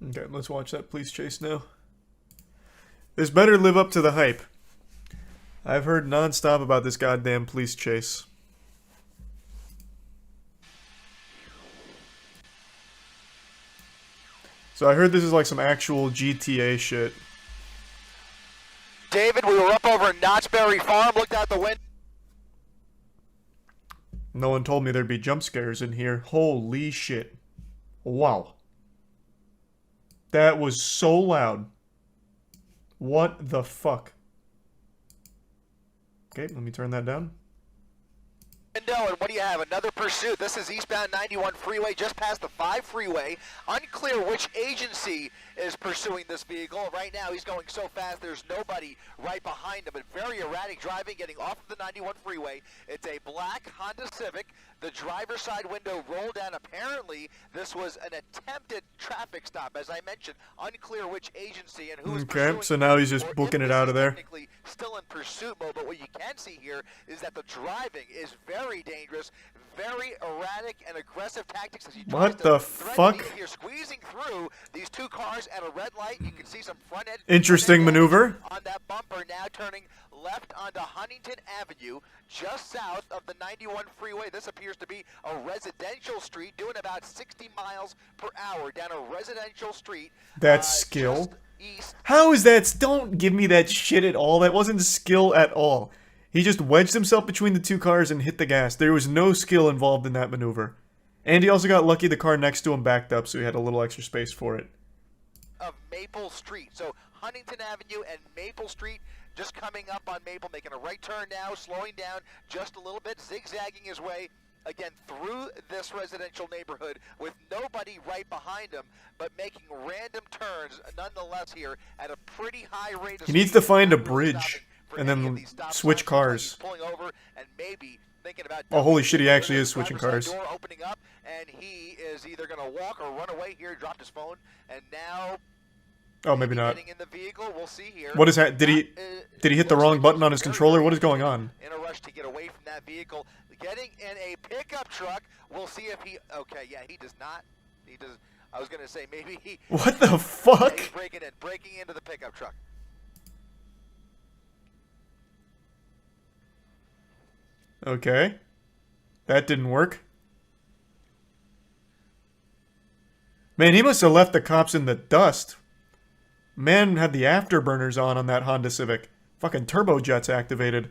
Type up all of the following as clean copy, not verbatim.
Okay, let's watch that police chase now. This better live up to the hype. I've heard non-stop about this goddamn police chase. So I heard this is like some actual GTA shit. David, we were up over in Knott's Berry Farm, looked out the window. No one told me there'd be jump scares in here. Holy shit. Wow. That was so loud. What the fuck? Okay, let me turn that down. And what do you have? Another pursuit. This is eastbound 91 freeway, just past the 5 freeway. Unclear which agency is pursuing this vehicle. Right now, he's going so fast, there's nobody right behind him. But very erratic driving, getting off of the 91 freeway. It's a black Honda Civic. The driver's side window rolled down. Apparently, this was an attempted traffic stop. As I mentioned, unclear which agency and who is pursuing. Okay, so now he's just booking it out of there. Technically still in pursuit mode, but what you can see here is that the driving is very dangerous, very erratic and aggressive tactics as he tries What the fuck? Here, squeezing through these two cars at a red light. You can see some front end. Interesting maneuver. On that bumper, now turning left onto Huntington Avenue, just south of the 91 freeway. This appears to be a residential street, doing about 60 miles per hour down a residential street. That's skill. East. How is that? Don't give me that shit at all. That wasn't skill at all. He just wedged himself between the two cars and hit the gas. There was no skill involved in that maneuver. And he also got lucky the car next to him backed up, so he had a little extra space for it. Of Maple Street. So Huntington Avenue and Maple Street just coming up on Maple, making a right turn now, slowing down just a little bit, zigzagging his way again through this residential neighborhood with nobody right behind him, but making random turns nonetheless here at a pretty high rate of speed. He needs to find a bridge and then switch cars. Pulling over and maybe thinking about oh, holy shit, he actually is switching cars. Door opening up, and he is either going to walk or run away here. He dropped his phone, and now... Oh, maybe not. In the vehicle. We'll see here. What is that? Did he hit the wrong button on his controller? What is going on? In a rush to get away from that vehicle. Getting in a pickup truck. We'll see if he... Okay, yeah, he does not. He does... I was going to say maybe he... What the fuck? He's breaking into the pickup truck. Okay. That didn't work. Man, he must have left the cops in the dust. Man had the afterburners on that Honda Civic. Fucking turbojets activated.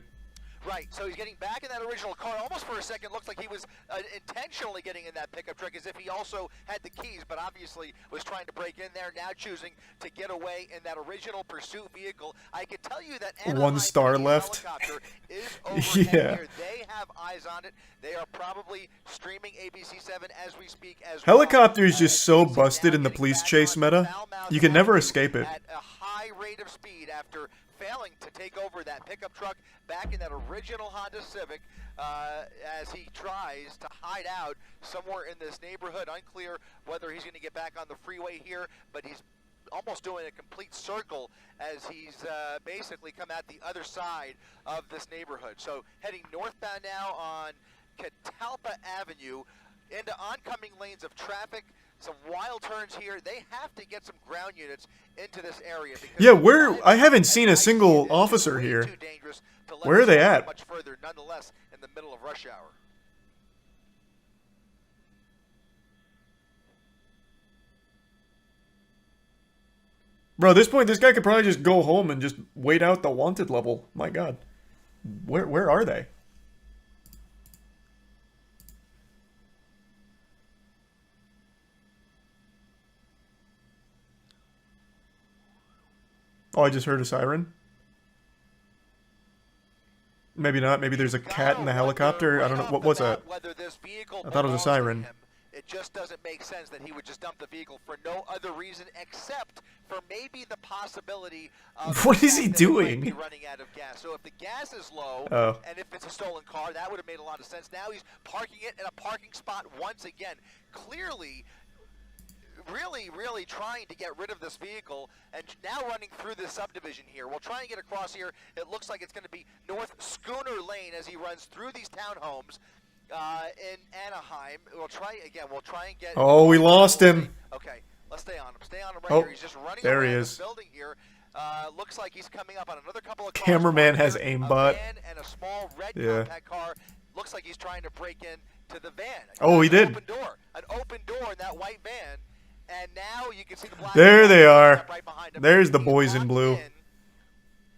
Right, so he's getting back in that original car. Almost for a second looked like he was intentionally getting in that pickup truck as if he also had the keys, but obviously was trying to break in there, now choosing to get away in that original pursuit vehicle. I can tell you that Anaheim 1 star left. Helicopter is overhead Yeah. here. They have eyes on it. They are probably streaming ABC7 as we speak as Helicopter well. is just so busted in the police chase meta. You can never escape it. At a high rate of speed after failing to take over that pickup truck back in that original Honda Civic as he tries to hide out somewhere in this neighborhood. Unclear whether he's going to get back on the freeway here, but he's almost doing a complete circle as he's basically come out the other side of this neighborhood. So heading northbound now on Catalpa Avenue into oncoming lanes of traffic. Some wild turns here. They have to get some ground units into this area. Yeah, I haven't seen a single officer here. Where are they at? Much further, nonetheless, in the middle of rush hour. Bro, at this point, this guy could probably just go home and just wait out the wanted level. My god. Where are they? Oh, I just heard a siren. Maybe not. Maybe there's a cat in the helicopter. I don't know. What was that? I thought it was a siren. It just doesn't make sense that he would just dump the vehicle for no other reason except for maybe the possibility of... What is he doing? Be running out of gas. So if the gas is low, and if it's a stolen car, that would have made a lot of sense. Now he's parking it in a parking spot once again. Clearly... really trying to get rid of this vehicle and now running through this subdivision here. We'll try and get across here. It looks like it's going to be North Schooner Lane as he runs through these townhomes in Anaheim. We'll try and get... Oh, we lost him. Okay, let's stay on him. Stay on him right Oh, here. He's just running there he around is. the building here. Looks like he's coming up on another couple of cars. Cameraman has Here, aimbot. A van and a small red Yeah. compact car. Looks like he's trying to break in to the van. Oh, he did. An open door in that white van. And now you can see the black. There they are. Right behind him. There's the He's boys in locked blue. in.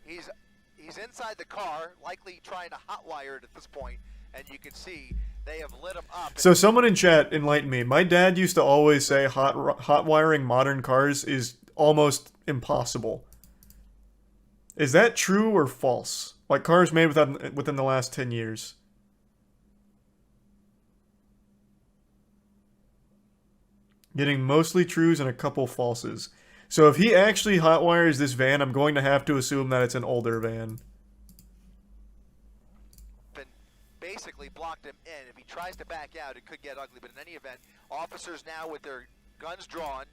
He's inside the car, likely trying to hotwire it at this point, and you can see they have lit him up. So someone in chat enlightened me. My dad used to always say hot wiring modern cars is almost impossible. Is that true or false? Like cars made within the last 10 years. Getting mostly trues and a couple falses. So if he actually hotwires this van, I'm going to have to assume that it's an older van. Basically blocked him in. If he tries to back out, it could get ugly. But in any event, officers now with their guns drawn,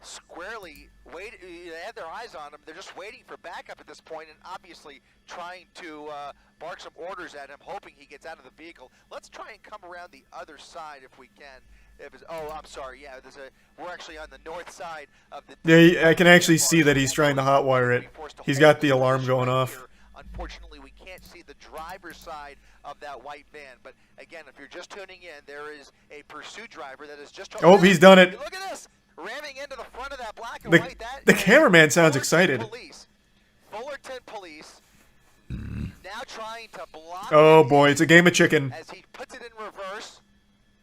squarely they have their eyes on him. They're just waiting for backup at this point, and obviously trying to bark some orders at him, hoping he gets out of the vehicle. Let's try and come around the other side if we can. Oh, I'm sorry. Yeah, we're actually on the north side of the. Yeah, I can actually see that he's trying to hotwire it. He's got the alarm going off. Unfortunately, we can't see the driver's side of that white van. But again, if you're just tuning in, there is a pursuit driver that is just. Oh, he's done it. Look at this, ramming into the front of that black and white. The cameraman sounds excited. Fullerton Police now trying to block. Oh boy, it's a game of chicken. As he puts it in reverse.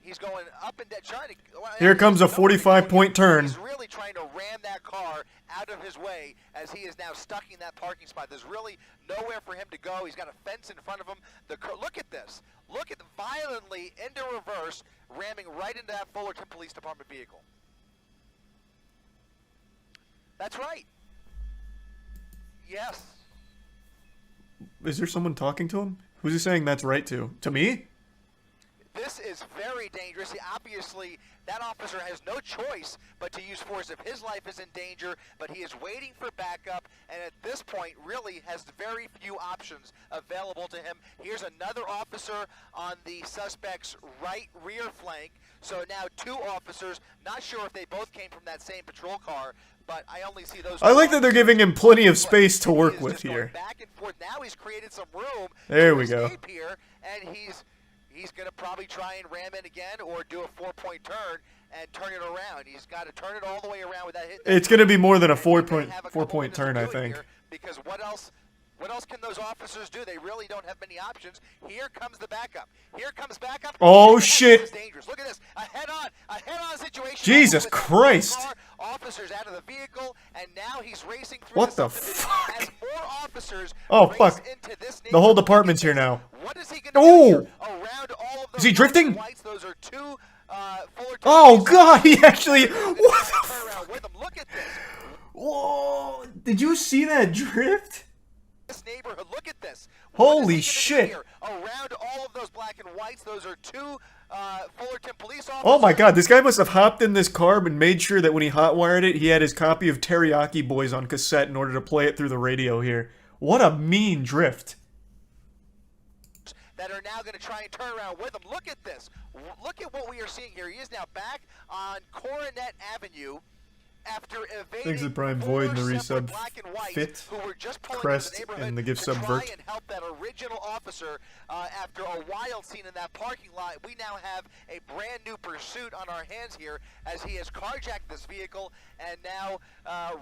He's going up and down, trying to. Here comes a 45-point turn. He's really trying to ram that car out of his way as he is now stuck in that parking spot. There's really nowhere for him to go. He's got a fence in front of him. Look at this. Look at the violently into reverse, ramming right into that Fullerton Police Department vehicle. That's right. Yes. Is there someone talking to him? Who's he saying that's right to? To me? This is very dangerous. Obviously, that officer has no choice but to use force if his life is in danger, but he is waiting for backup, and at this point really has very few options available to him. Here's another officer on the suspect's right rear flank. So now two officers, not sure if they both came from that same patrol car, but I only see those. I like that they're giving him plenty of space to work with here. Back and forth. Now he's created some room. There we go. Here, and he's going to probably try and ram it again or do a 4-point turn and turn it around. He's got to turn it all the way around with that hit. It's going to be more than a four-point turn, I think. Because what else can those officers do? They really don't have many options. Here comes the backup. Here comes backup. Oh, shit. This is dangerous. Look at this. A head-on situation. Jesus Christ. Officers out of the vehicle, and now he's racing through. What the fuck? As more officers fuck. into this The whole department's here now. What is he gonna do here? Around all of those is he drifting? Whites, those are two, oh god, he actually. What the fuck? Look at this. Whoa! Did you see that drift? This neighborhood, look at this. Holy shit! Around all of those black and whites, those are two Fullerton police officers. Oh my god, this guy must have hopped in this car and made sure that when he hotwired it, he had his copy of Teriyaki Boys on cassette in order to play it through the radio here. What a mean drift. That are now going to try and turn around with him. Look at this. Look at what we are seeing here. He is now back on Coronet Avenue after evading Thanks to Prime Void and the resub Fit, who were just Crest, and the gift sub Vert. and help that original officer after a wild scene in that parking lot. We now have a brand new pursuit on our hands here as he has carjacked this vehicle and now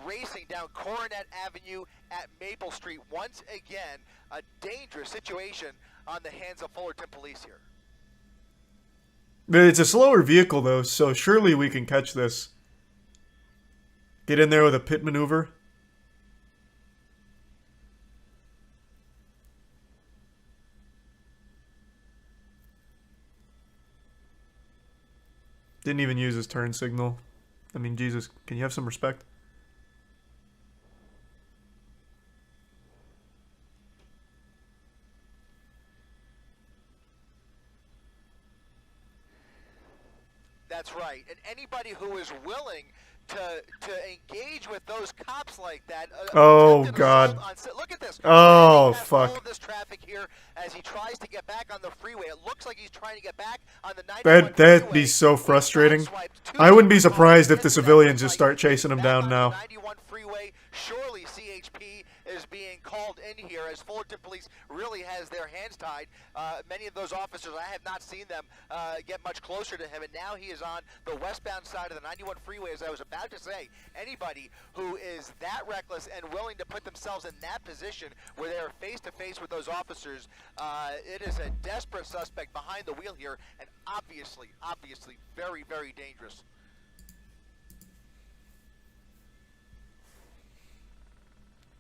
racing down Coronet Avenue at Maple Street. Once again, a dangerous situation on the hands of Fullerton police here. It's a slower vehicle though, so surely we can catch this. Get in there with a pit maneuver. Didn't even use his turn signal. I mean, Jesus, can you have some respect? That's right. And anybody who is willing to engage with those cops like that. Oh, God. Look at this. Oh, All fuck. of this traffic here as he tries to get back on the freeway. It looks like he's trying to get back on the 91 That'd be so frustrating. I wouldn't be surprised if the civilians just start chasing him down now. 91 freeway. Surely CHP is being called in here as Fullerton Police really has their hands tied. Many of those officers, I have not seen them get much closer to him, and now he is on the westbound side of the 91 freeway. As I was about to say, anybody who is that reckless and willing to put themselves in that position where they are face to face with those officers, it is a desperate suspect behind the wheel here, and obviously very, very dangerous.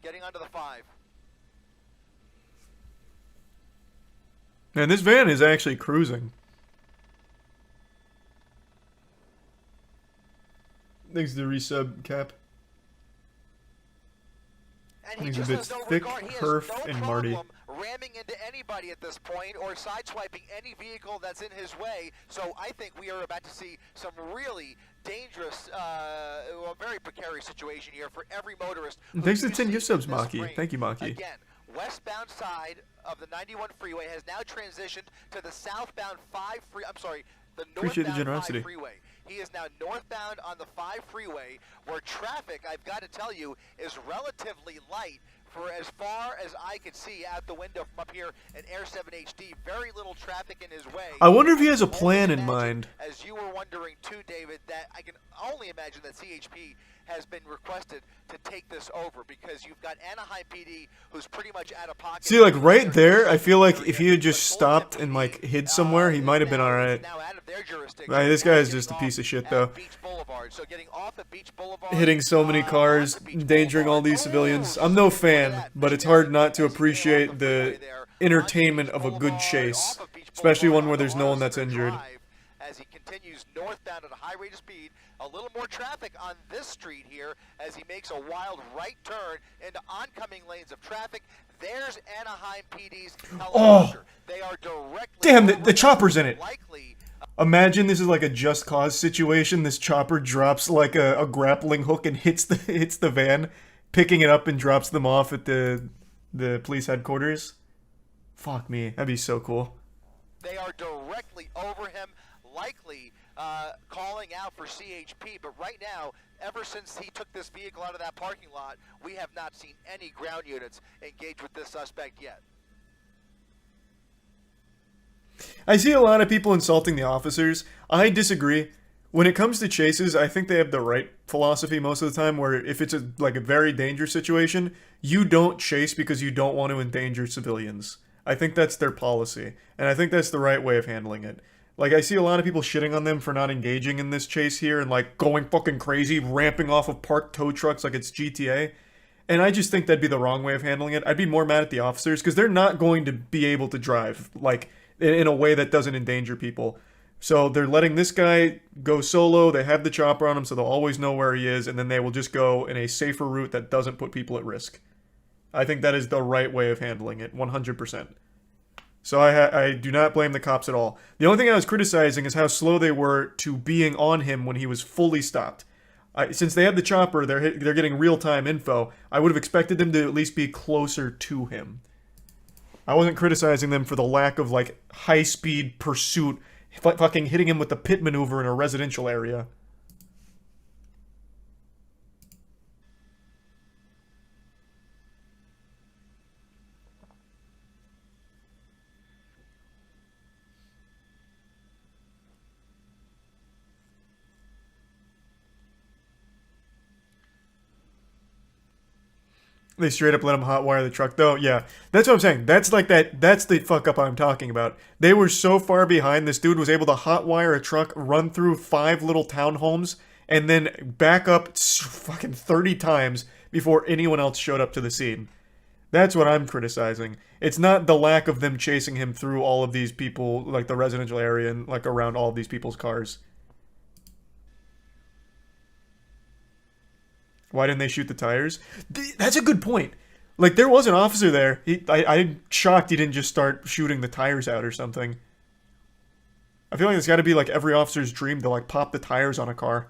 Getting onto the 5. Man, this van is actually cruising. Thanks to the resub, Cap. And he He's a just bit has no thick, regard. He has Perf, no and problem Marty. ramming into anybody at this point or sideswiping any vehicle that's in his way. So I think we are about to see some really dangerous, very precarious situation here for every motorist. Thanks to the 10 gift subs, Maki. Thank you, Maki. Again, westbound side of the 91 freeway has now transitioned to the southbound 5 free. I'm sorry, the Appreciate the northbound generosity. 5 freeway. He is now northbound on the 5 freeway, where traffic, I've got to tell you, is relatively light for as far as I could see out the window from up here in Air 7 HD. Very little traffic in his way. I wonder if he has a plan in mind. As you were wondering too, David, that I can only imagine that CHP has been requested to take this over, because you've got Anaheim PD, who's pretty much out of pocket. See, like, right there, I feel like if he had just stopped and, like, hid somewhere, he might have been alright. This guy is just a piece of shit, though. Hitting so many cars, endangering all these civilians. I'm no fan, but it's hard not to appreciate the entertainment of a good chase, especially one where there's no one that's injured. As he continues northbound at a high rate of speed, a little more traffic on this street here as he makes a wild right turn into oncoming lanes of traffic. There's Anaheim PD's helicopter. They are directly. Damn, the chopper's in it. Imagine this is like a Just Cause situation. This chopper drops like a grappling hook and hits the van, picking it up and drops them off at the police headquarters. Fuck me, that'd be so cool. They are directly over him, likely calling out for CHP, but right now, ever since he took this vehicle out of that parking lot, we have not seen any ground units engage with this suspect yet. I see a lot of people insulting the officers. I disagree. When it comes to chases, I think they have the right philosophy most of the time, where if it's a very dangerous situation, you don't chase because you don't want to endanger civilians. I think that's their policy, and I think that's the right way of handling it. Like, I see a lot of people shitting on them for not engaging in this chase here and, like, going fucking crazy, ramping off of parked tow trucks like it's GTA. And I just think that'd be the wrong way of handling it. I'd be more mad at the officers, because they're not going to be able to drive, like, in a way that doesn't endanger people. So they're letting this guy go solo, they have the chopper on him so they'll always know where he is, and then they will just go in a safer route that doesn't put people at risk. I think that is the right way of handling it, 100%. So I do not blame the cops at all. The only thing I was criticizing is how slow they were to being on him when he was fully stopped. Since they had the chopper, they're getting real-time info, I would have expected them to at least be closer to him. I wasn't criticizing them for the lack of, like, high-speed pursuit, fucking hitting him with the pit maneuver in a residential area. They straight up let him hotwire the truck, though. Yeah, that's what I'm saying. That's the fuck up I'm talking about. They were so far behind. This dude was able to hotwire a truck, run through 5 little townhomes, and then back up fucking 30 times before anyone else showed up to the scene. That's what I'm criticizing. It's not the lack of them chasing him through all of these people, like the residential area and like around all of these people's cars. Why didn't they shoot the tires? That's a good point. Like, there was an officer there. I'm shocked he didn't just start shooting the tires out or something. I feel like it's got to be like every officer's dream to like pop the tires on a car.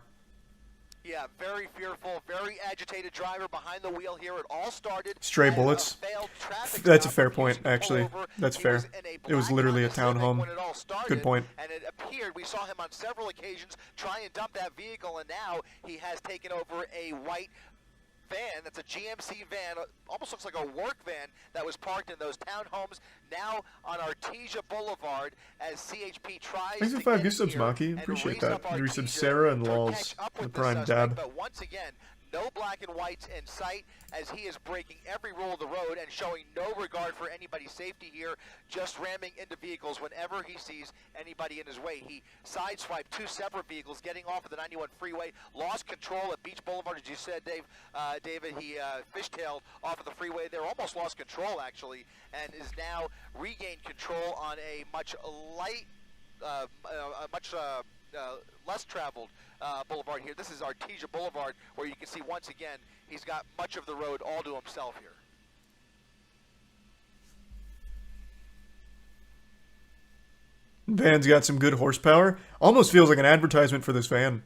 Yeah, very fearful, very agitated driver behind the wheel here. It all started Stray at bullets. a failed traffic That's a stop, fair refusing point, to pull actually. over. That's He fair. was in a It was black literally a Honda Civic townhome. when it all started, Good point. and it appeared, we saw him on several occasions try and dump that vehicle, and now he has taken over a white van. That's a GMC van, almost looks like a work van that was parked in those townhomes now on Artesia Boulevard as CHP tries Thanks to for 5 get gift subs, here Maki. and Appreciate race that. up And resub Artesia Sarah and to Lols. catch up The with the Prime suspect. Dab. But once again, no black and whites in sight as he is breaking every rule of the road and showing no regard for anybody's safety here, just ramming into vehicles whenever he sees anybody in his way. He sideswiped two separate vehicles getting off of the 91 freeway, lost control at Beach Boulevard, as you said, David. He fishtailed off of the freeway there, almost lost control actually, and is now regained control on a much less traveled boulevard here. This is Artesia Boulevard, where you can see once again he's got much of the road all to himself here. Van's got some good horsepower. Almost feels like an advertisement for this van.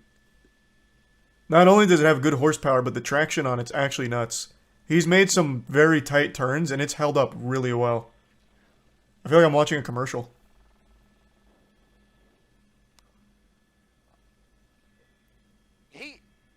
Not only does it have good horsepower, but the traction on it's actually nuts. He's made some very tight turns, and it's held up really well. I feel like I'm watching a commercial.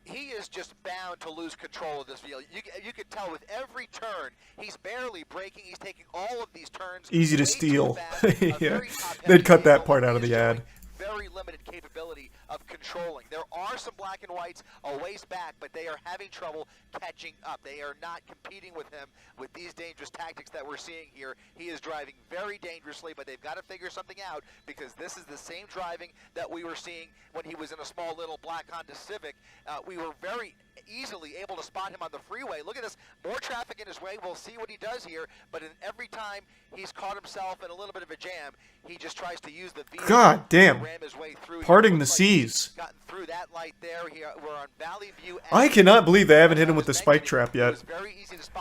He is just bound to lose control of this vehicle. You could tell with every turn, he's barely braking. He's taking all of these turns. Easy to way steal. too fast. Yeah. They'd cut that part out of the He is ad. showing very limited capability of controlling. There are some black and whites a ways back, but they are having trouble catching up. They are not competing with him with these dangerous tactics that we're seeing here. He is driving very dangerously, but they've got to figure something out because this is the same driving that we were seeing when he was in a small little black Honda Civic. We were very easily able to spot him on the freeway. Look at this, more traffic in his way. We'll see what he does here, but every time he's caught himself in a little bit of a jam, he just tries to use the vehicle God damn. to ram his way through. Parting the seas. Gotten through that light there. We're on Valley View. I cannot believe they haven't hit him with the spike trap yet.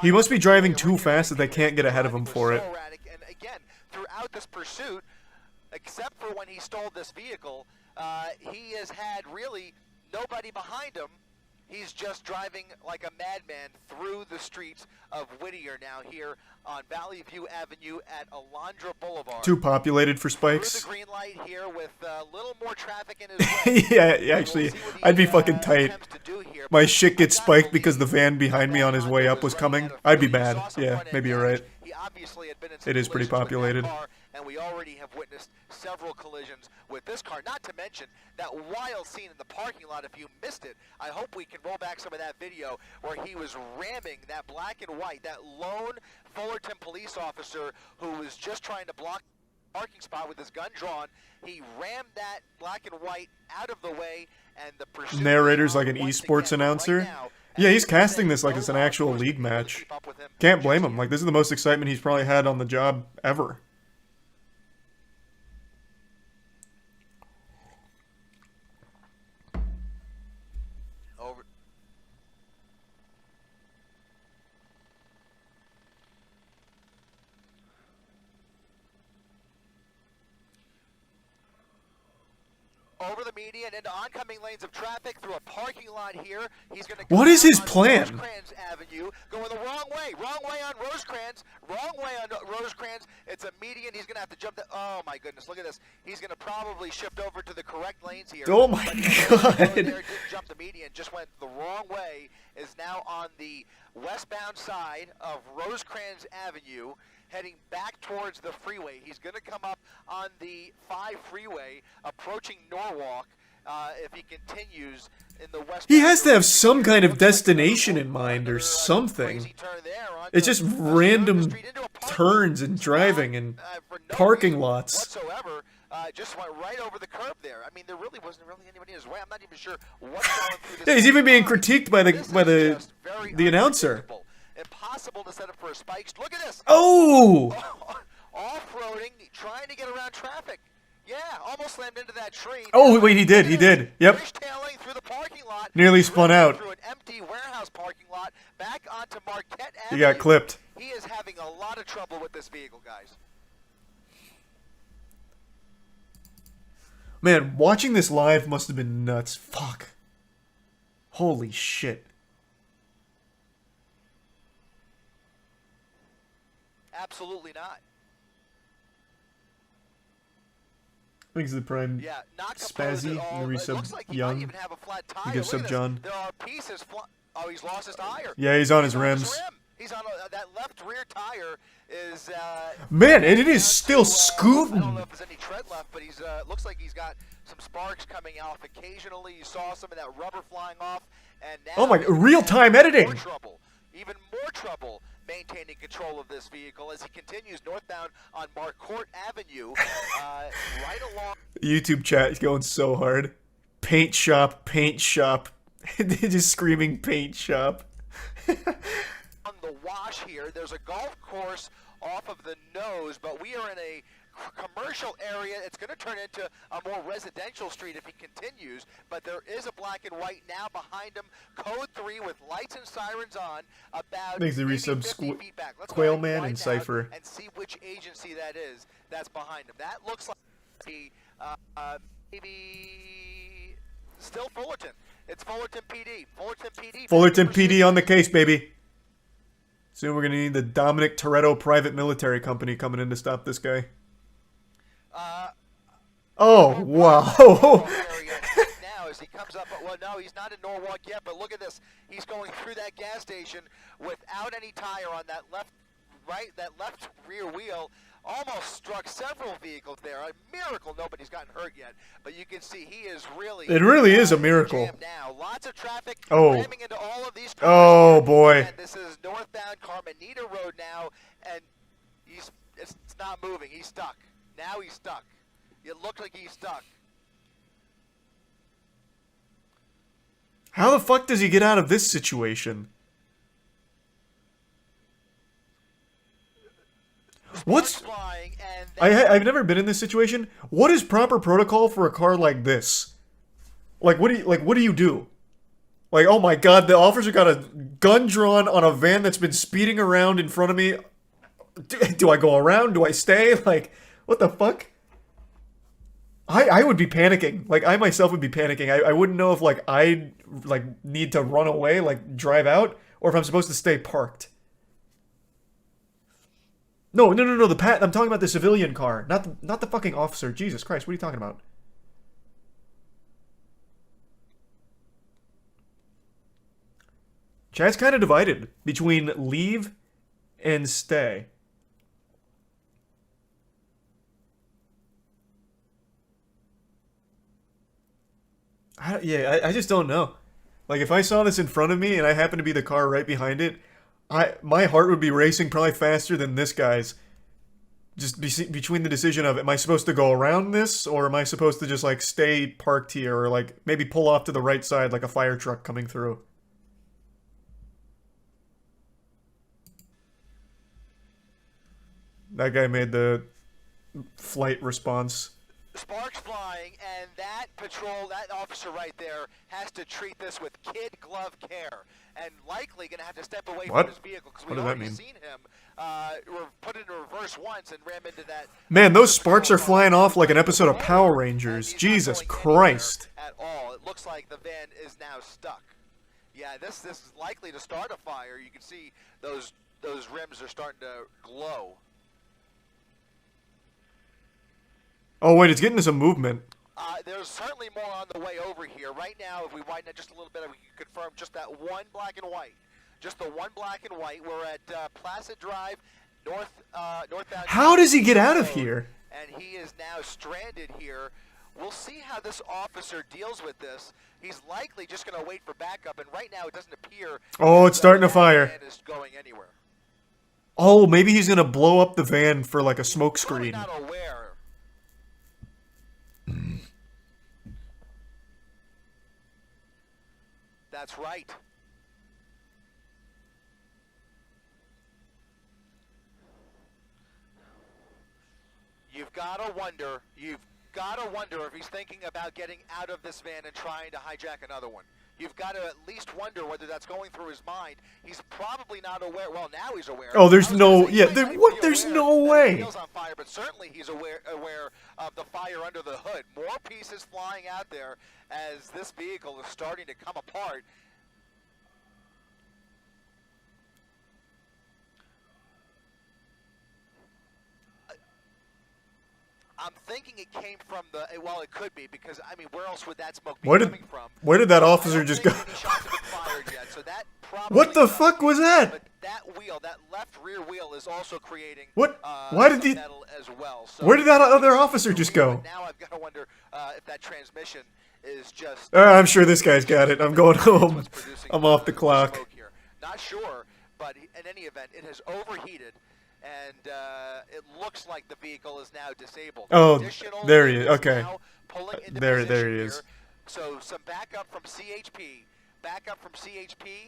He must be driving too fast that they can't get ahead of him for it. And again, throughout this pursuit, except for when he stole this vehicle, he has had really nobody behind him. He's just driving like a madman through the streets of Whittier now here on Valley View Avenue at Alondra Boulevard. Too populated for spikes. Through the green light here with a little more traffic in his way. Yeah, actually, I'd be fucking tight. My shit gets spiked because the van behind me on his way up was coming. I'd be mad. Yeah, maybe you're right. It is pretty populated. And we already have witnessed several collisions with this car, not to mention that wild scene in the parking lot. If you missed it, I hope we can roll back some of that video where he was ramming that black and white, that lone Fullerton police officer who was just trying to block the parking spot with his gun drawn. He rammed that black and white out of the way, and the pursuit Narrator's like an esports announcer. right now. Yeah, he's casting this like it's an actual league match. Can't blame him. Like, this is the most excitement he's probably had on the job ever. Over the median into oncoming lanes of traffic through a parking lot here. He's going to. What is his plan? Rosecrans Avenue, going the wrong way on Rosecrans, wrong way on Rosecrans. It's a median. He's going to have to jump the. Oh my goodness, look at this. He's going to probably shift over to the correct lanes here. Oh my God! Didn't jump the median, just went the wrong way. Is now on the westbound side of Rosecrans Avenue, heading back towards the freeway. He's going to come up on the 5 freeway, approaching Norwalk. If he continues in the west, He has to have some kind of destination in mind or something. It's just random turns and driving and parking lots. Whatsoever. Just went right over the curb there. I mean, there really wasn't anybody in his way. I'm not even sure what's going through this. Yeah, he's even being critiqued by the announcer. Impossible to set up for a spikes. Look at this. Oh! Off-roading, trying to get around traffic. Yeah, almost slammed into that tree. Oh, wait, he did. Yep. Fishtailing through the parking lot. Nearly spun out. Through an empty warehouse parking lot, back onto Marquette Avenue. He got clipped. He is having a lot of trouble with this vehicle, guys. Man, watching this live must have been nuts. Fuck. Holy shit. Absolutely not. I think it's the prime Yeah, not composed Spazzy at all. and the It looks resub like he Young. might even have a flat tire. You give Look sub at this. John. There are pieces. Oh, he's lost his tire. Yeah, he's on his He's on rims. his rim. He's on that left rear tire is. Man, and it is down still to, I don't scooting. know if there's any tread left, but he's looks like he's got some sparks coming off. Occasionally, you saw some of that rubber flying off, and now Oh my, he's gonna real-time have editing. More trouble, even more trouble maintaining control of this vehicle as he continues northbound on Marcourt Avenue, right along. YouTube chat is going so hard. Paint shop, paint shop. They're just screaming paint shop. On the wash here, there's a golf course off of the nose, but we are in a commercial area. It's going to turn into a more residential street if he continues, but there is a black and white now behind him. Code 3 with lights and sirens on, about Thanks to maybe resub 50 feet back. Let's Quail go ahead Man wind and out Cypher. and see which agency that is that's behind him. That looks like maybe still Fullerton. It's Fullerton PD. Fullerton PD. Fullerton PD on the case, baby. Soon we're gonna need the Dominic Toretto Private Military Company coming in to stop this guy. Oh, wow. Now as he comes up, well, no, he's not in Norwalk yet, but look at this. He's going through that gas station without any tire on that left rear wheel. Almost struck several vehicles there. A miracle nobody's gotten hurt yet, but you can see he is really. It really is a miracle. Now, lots of traffic Oh. ramming into all of these cars. Oh, here. boy. And this is northbound Carmenita Road now, and it's not moving. He's stuck. Now he's stuck. It looked like he's stuck. How the fuck does he get out of this situation? What's... Flying and I've never been in this situation. What is proper protocol for a car like this? Like, what do you do? Like, oh my god, the officer got a gun drawn on a van that's been speeding around in front of me. Do I go around? Do I stay? Like, what the fuck? I would be panicking. Like, I myself would be panicking. I wouldn't know if, like, I need to run away, like, drive out, or if I'm supposed to stay parked. No, I'm talking about the civilian car, not the fucking officer. Jesus Christ, what are you talking about? Chat's kind of divided between leave and stay. I just don't know. Like, if I saw this in front of me and I happened to be the car right behind it, my heart would be racing probably faster than this guy's. Just between the decision of, am I supposed to go around this, or am I supposed to just, like, stay parked here, or, like, maybe pull off to the right side like a fire truck coming through. That guy made the flight response. Sparks flying, and that officer right there has to treat this with kid glove care, and likely going to have to step away from his vehicle because we've already seen him put it in reverse once and ram into that. Man, those sparks are flying off like an episode of Power Rangers. Jesus Christ! At all, it looks like the van is now stuck. Yeah, this is likely to start a fire. You can see those rims are starting to glow. Oh wait, it's getting to some movement. There's certainly more on the way over here. Right now, if we widen it just a little bit, we can confirm just that one black and white. Just the one black and white. We're at Placid Drive, northbound. How does he get out of here? And he is now stranded here. We'll see how this officer deals with this. He's likely just going to wait for backup, and right now it doesn't appear. Oh, it's starting to fire. Van is going anywhere. Oh, maybe he's gonna blow up the van for like a smoke screen. Not aware. That's right. You've got to wonder if he's thinking about getting out of this van and trying to hijack another one. You've got to at least wonder whether that's going through his mind. He's probably not aware. Well, now he's aware. Oh, there's no, Say, yeah, what? There's no way. The wheel's on fire, but certainly he's aware of the fire under the hood. More pieces flying out there as this vehicle is starting to come apart. I'm thinking it came from the, well, it could be, because, I mean, where else would that smoke be coming from? Where did that officer just go? Any shots have been fired yet, so that probably What the fuck was that? But that wheel, that left rear wheel, is also creating What? Why did he? metal as well. So Where did that other officer just go? now I've got to wonder if that transmission is just. I'm sure this guy's got it. I'm going home. I'm off the clock. Here. Not sure, but in any event, it has overheated. And it looks like the vehicle is now disabled. Oh, Additional there he is. units Okay. now pulling into There position he is. here. So some backup from CHP,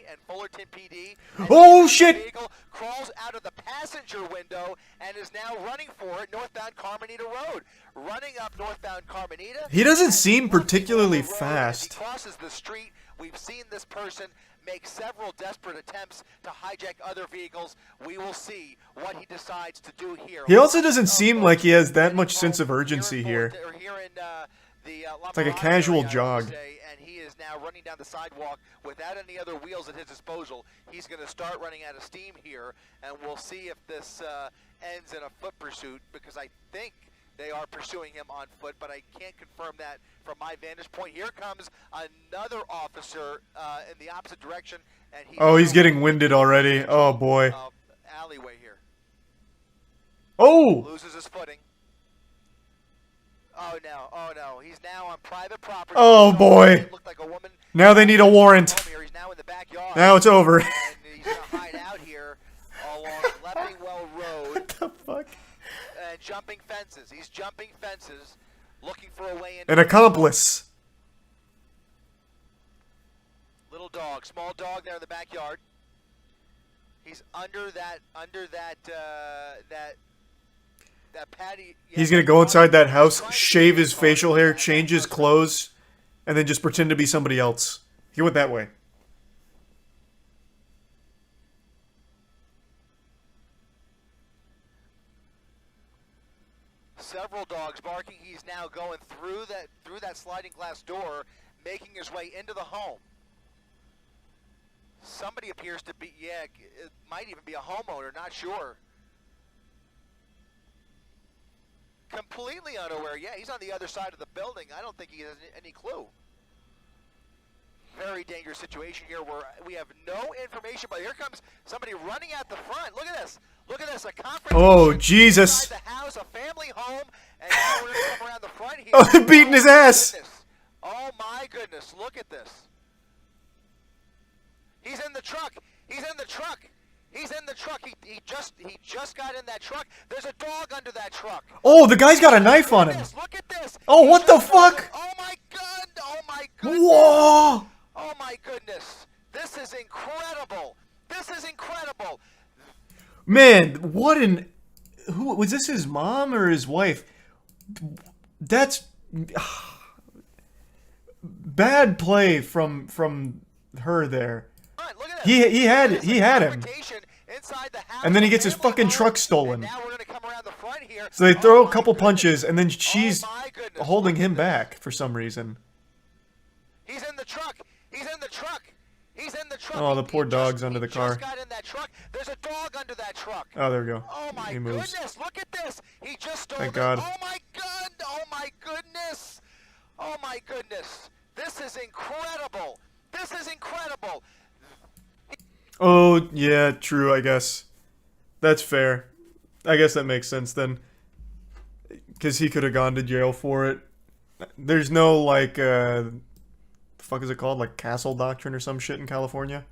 and Fullerton PD. And Oh, the shit! vehicle crawls out of the passenger window and is now running for it northbound Carmenita Road. Running up northbound Carmenita. He doesn't and seem looking particularly for the road. As fast. he crosses the street, we've seen this person make several desperate attempts to hijack other vehicles. We will see what he decides to do here. He also doesn't seem like he has that much sense of urgency here. It's like a casual jog. And he is now running down the sidewalk without any other wheels at his disposal. He's going to start running out of steam here, and we'll see if this ends in a foot pursuit, because I think they are pursuing him on foot, but I can't confirm that from my vantage point. Here comes another officer in the opposite direction, and he's getting winded already. Oh boy. Alleyway here. Oh! Loses his footing. Oh no, he's now on private property. Oh boy. It looked like a woman. Now they need a warrant. He's now in the backyard. Now it's over. And he's gonna hide out here along Leppingwell Road. What the fuck? And jumping fences. He's jumping fences, looking for a way in. An accomplice. Little dog, small dog there in the backyard. He's under that patio. Yeah, He's gonna go inside that house, shave his facial hair, change his clothes, and then just pretend to be somebody else. He went that way. Several dogs barking. He's now going through that sliding glass door, making his way into the home. Somebody appears to be, yeah, it might even be a homeowner, not sure. Completely unaware. Yeah, he's on the other side of the building. I don't think he has any clue. Very dangerous situation here where we have no information, but here comes somebody running out the front. Look at this. Look at this. A conference. Oh, Jesus. Inside the house, a family home, and now we're going to come around the front here. Oh, they're beating his ass. Goodness. Oh, my goodness. Look at this. He's in the truck. He's in the truck. He's in the truck. He just got in that truck. There's a dog under that truck. Oh, the guy's got a knife on him. Look at this. Oh, what the fuck? Oh my god. Oh my goodness. Whoa. Oh my goodness. This is incredible. This is incredible. Man, what an... Who was this, his mom or his wife? That's... bad play from her there. Look at He had him. Inside the house, And then he gets his fucking truck stolen. now we're gonna come around the front here. So they throw a couple punches, and then she's my goodness. holding him back for some reason. He's in the truck. He's in the truck. He's in the truck. Oh, the poor dog's under the car. Just got in that truck. There's a dog under that truck. Oh, there we go. Oh my He moves. goodness! Look at this. He just stole Thank it. God. Oh my god! Oh my goodness! Oh my goodness! This is incredible. This is incredible. Oh, yeah, true, I guess. That's fair. I guess that makes sense then. Because he could have gone to jail for it. There's no, like, the fuck is it called? Like, castle doctrine or some shit in California?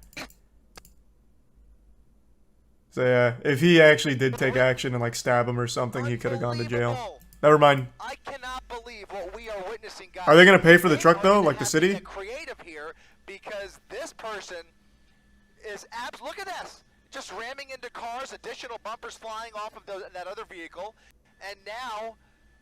So, yeah, if he actually did take action and, like, stab him or something, he could have gone to jail. Never mind. I cannot believe what we are witnessing, guys. Are they going to pay for the truck, though? Like the city? Creative here, because this person is look at this. Just ramming into cars, additional bumpers flying off of that other vehicle, and now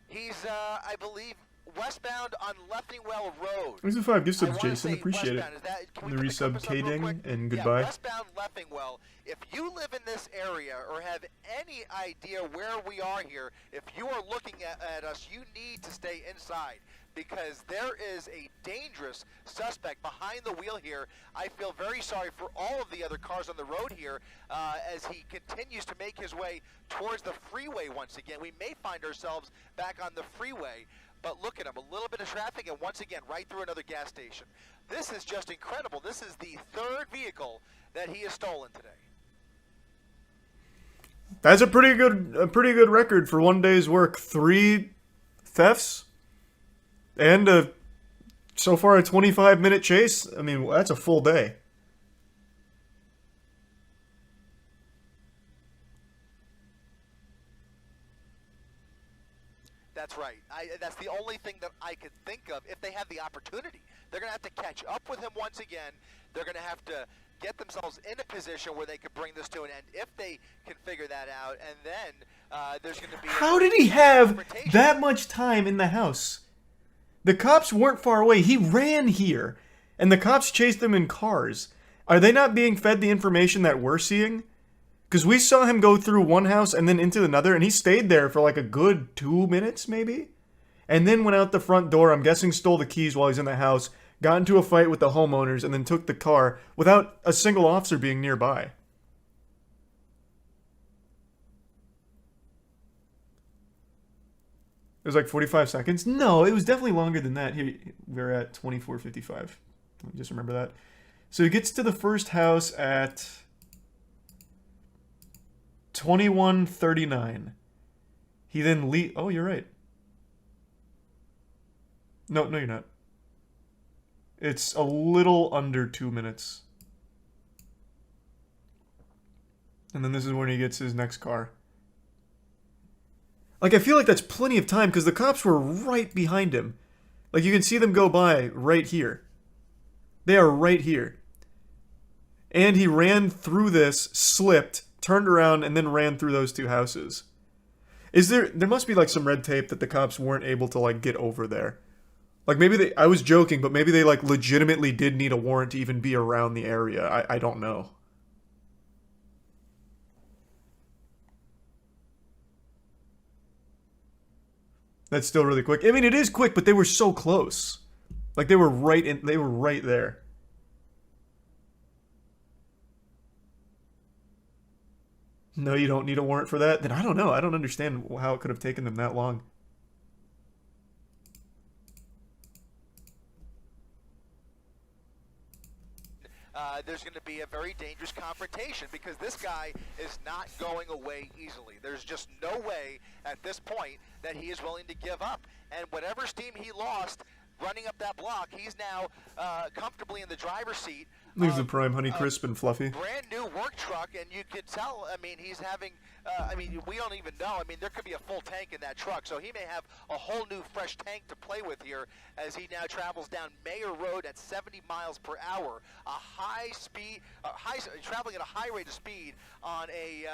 he's, I believe, westbound on Leffingwell Road. Thanks for 5 gift I subs, wanna Jason. say Appreciate westbound. it. Is that, can And we the put resub compass up real Kading, quick? and Yeah, goodbye. westbound Leffingwell. If you live in this area or have any idea where we are here, if you are looking at us, you need to stay inside, because there is a dangerous suspect behind the wheel here. I feel very sorry for all of the other cars on the road here as he continues to make his way towards the freeway once again. We may find ourselves back on the freeway, but look at him, a little bit of traffic, and once again, right through another gas station. This is just incredible. This is the third vehicle that he has stolen today. That's a pretty good record for one day's work. 3 thefts and so far a 25-minute chase. I mean, that's a full day. That's right. That's the only thing that I could think of. If they have the opportunity, they're going to have to catch up with him once again. They're going to have to get themselves in a position where they could bring this to an end if they can figure that out. And then there's going to be... How did he have that much time in the house? The cops weren't far away. He ran here, and the cops chased him in cars. Are they not being fed the information that we're seeing? Because we saw him go through one house and then into another, and he stayed there for like a good 2 minutes, maybe? And then went out the front door, I'm guessing stole the keys while he's in the house, got into a fight with the homeowners, and then took the car without a single officer being nearby. It was like 45 seconds? No, it was definitely longer than that. Here, we're at 24:55. Just remember that. So he gets to the first house at 21:39. He then oh, you're right. No, you're not. It's a little under 2 minutes. And then this is when he gets his next car. Like, I feel like that's plenty of time because the cops were right behind him. Like, you can see them go by right here. They are right here. And he ran through this, slipped, turned around, and then ran through those 2 houses. There must be, like, some red tape that the cops weren't able to, like, get over there. Like, maybe I was joking, but maybe they, like, legitimately did need a warrant to even be around the area. I don't know. That's still really quick. I mean, it is quick, but they were so close. Like, they were right there. No, you don't need a warrant for that? Then I don't know. I don't understand how it could have taken them that long. There's going to be a very dangerous confrontation because this guy is not going away easily. There's just no way at this point that he is willing to give up. And whatever steam he lost running up that block, he's now comfortably in the driver's seat. Leaves the prime Honey Crisp and Fluffy. Brand new work truck, and you could tell, I mean, he's having, I mean, we don't even know. I mean, there could be a full tank in that truck, so he may have a whole new fresh tank to play with here as he now travels down Mayor Road at 70 miles per hour. A high speed, traveling at a high rate of speed on a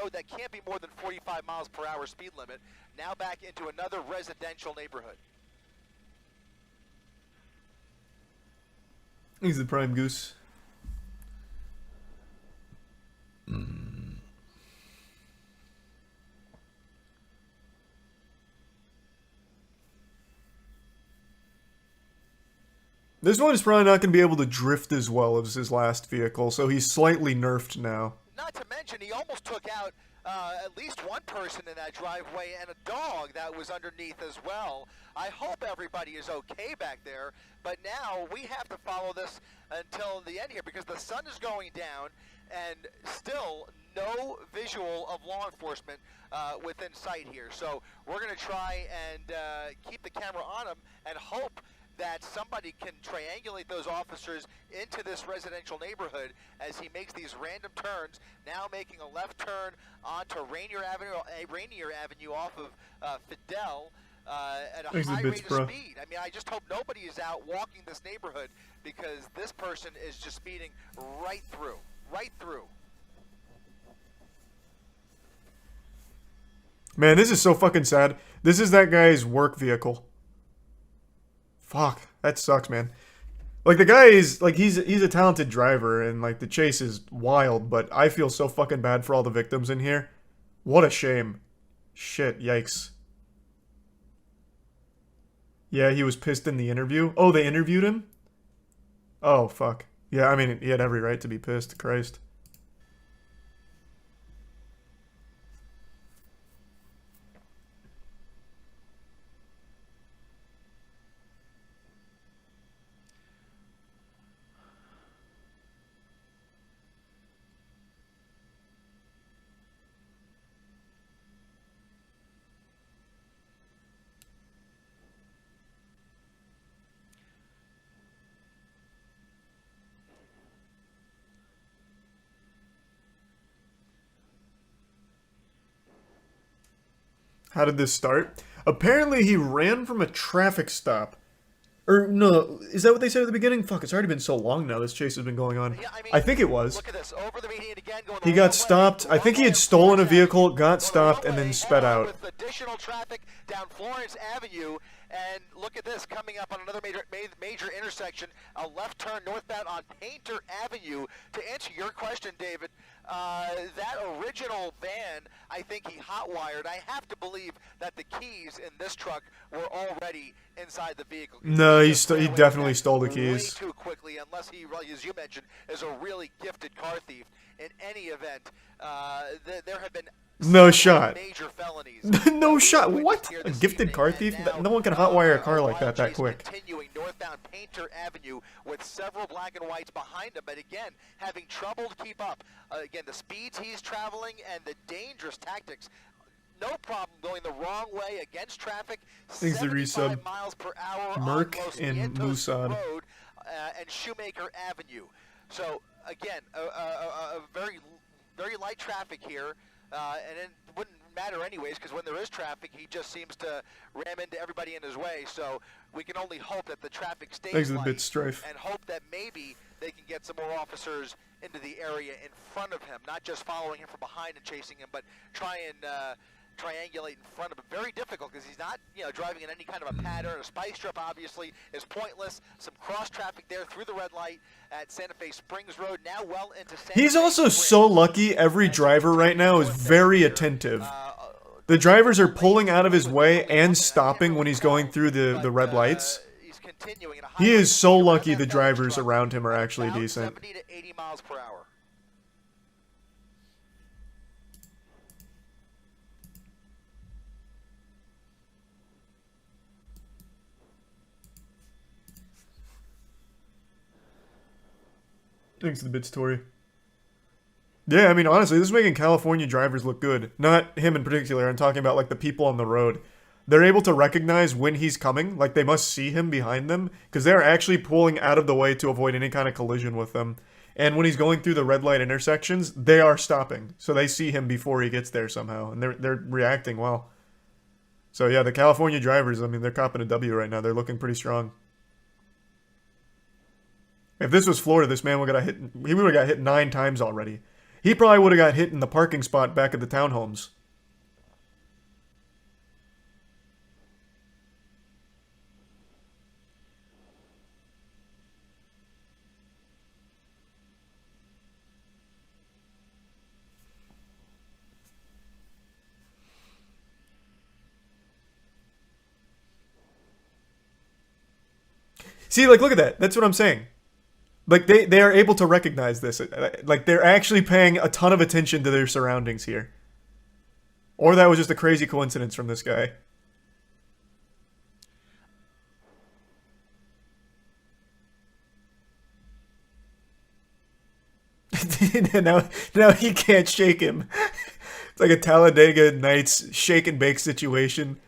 road that can't be more than 45 miles per hour speed limit. Now back into another residential neighborhood. He's the prime goose. This one is probably not going to be able to drift as well as his last vehicle, so he's slightly nerfed now. Not to mention, he almost took out at least one person in that driveway and a dog that was underneath as well. I hope everybody is okay back there, but now we have to follow this until the end here because the sun is going down and still no visual of law enforcement within sight here. So we're going to try and keep the camera on him and hope that somebody can triangulate those officers into this residential neighborhood as he makes these random turns, now making a left turn onto Rainier Avenue off of Fidel at a high rate of speed. I mean, I just hope nobody is out walking this neighborhood because this person is just speeding right through. Man, this is so fucking sad. This is that guy's work vehicle. Fuck, that sucks, man. Like, the guy is, like, he's a talented driver, and, like, the chase is wild, but I feel so fucking bad for all the victims in here. What a shame. Shit, yikes. Yeah, he was pissed in the interview. Oh, they interviewed him? Oh, fuck. Yeah, I mean, he had every right to be pissed. Christ. How did this start? Apparently he ran from a traffic stop. Or, no, is that what they said at the beginning? Fuck, it's already been so long now this chase has been going on. Yeah, I mean, I think it was. Look at this. Over the median again, going He the got wrong stopped. way. I think he Wrong had way stolen a on Florence vehicle, Avenue. got Going the stopped, wrong and then way, sped out. With additional traffic down Florence Avenue, and look at this, coming up on another major intersection, a left turn northbound on Painter Avenue. To answer your question, David, that original van, I think he hotwired. I have to believe that the keys in this truck were already inside the vehicle. No, he Just ran away definitely with that stole the way keys. too quickly, unless he, as you mentioned, is a really gifted car thief. In any event, there have been No several shot. major felonies. No shot. Witnessed What? here A this gifted evening, car and thief? now, No one can hotwire a car a like that wild chase quick. Continuing northbound Painter Avenue with several black and whites behind him, but again, having trouble to keep up. Again, the speeds he's traveling and the dangerous tactics. No problem going the wrong way against traffic. Thanks to 75 resub. miles per hour Merc on Los and Vientos Musan. Road and Shoemaker Avenue. So again, a very light traffic here, and it wouldn't matter anyways, because when there is traffic, he just seems to ram into everybody in his way. So we can only hope that the traffic stays Thanks to the light, bit strife. and hope that maybe they can get some more officers into the area in front of him, not just following him from behind and chasing him, but try and triangulate in front of him. Very difficult because he's not, driving in any kind of a pattern. A spike strip obviously is pointless. Some cross traffic there through the red light at Santa Fe Springs Road. Now well into Santa He's Fe also Springs. so lucky. Every driver right now is very attentive. The drivers are pulling out of his way and stopping when he's going through the red lights. He's continuing at a high He is rate. so lucky That the Felix drivers truck around him are at actually about decent. 70 to 80 miles per hour. Thanks to the bit story. Yeah, I mean, honestly, this is making California drivers look good. Not him in particular. I'm talking about, like, the people on the road. They're able to recognize when he's coming. Like, they must see him behind them. Because they're actually pulling out of the way to avoid any kind of collision with them. And when he's going through the red light intersections, they are stopping. So they see him before he gets there somehow. And they're reacting well. So, yeah, the California drivers, I mean, they're copping a W right now. They're looking pretty strong. If this was Florida, this man would have got hit. He would have got hit 9 times already. He probably would have got hit in the parking spot back at the townhomes. See, like, look at that. That's what I'm saying. Like, they are able to recognize this. Like, they're actually paying a ton of attention to their surroundings here. Or that was just a crazy coincidence from this guy. now he can't shake him. It's like a Talladega Nights shake and bake situation.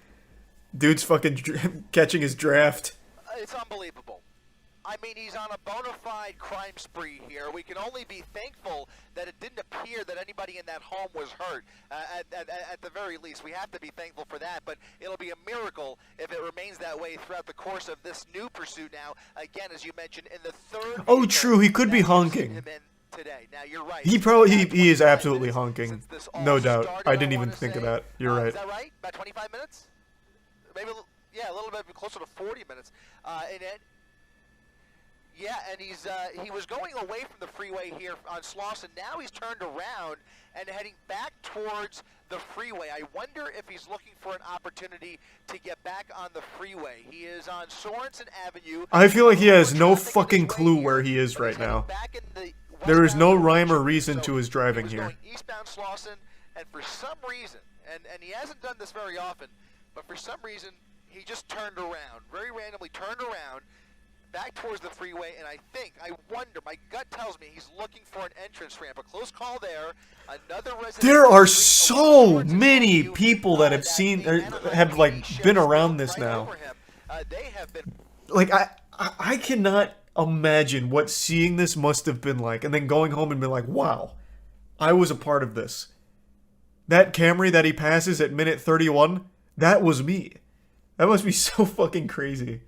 Dude's fucking catching his draft. It's unbelievable. I mean, he's on a bona fide crime spree here. We can only be thankful that it didn't appear that anybody in that home was hurt. At the very least, we have to be thankful for that. But it'll be a miracle if it remains that way throughout the course of this new pursuit now. Again, as you mentioned, in the third... Oh, true. He could be honking. Today. Now, you're right. He is absolutely honking. No doubt. I didn't even think of that. You're right. Is that right? About 25 minutes? Maybe yeah, a little bit closer to 40 minutes. Yeah, and he was going away from the freeway here on Slauson. Now he's turned around and heading back towards the freeway. I wonder if he's looking for an opportunity to get back on the freeway. He is on Sorensen Avenue. I feel like he has no fucking clue where he is right now. There is no rhyme or reason to his driving here. Going eastbound Slauson, and for some reason, and he hasn't done this very often, but for some reason, he just turned around, very randomly turned around, back towards the freeway, and I wonder, my gut tells me he's looking for an entrance ramp. A close call there. Another resident. There are so many people that have seen, or have like been around this now. They have been. Like I cannot imagine what seeing this must have been like, and then going home and being like, wow, I was a part of this. That Camry that he passes at minute 31, that was me. That must be so fucking crazy.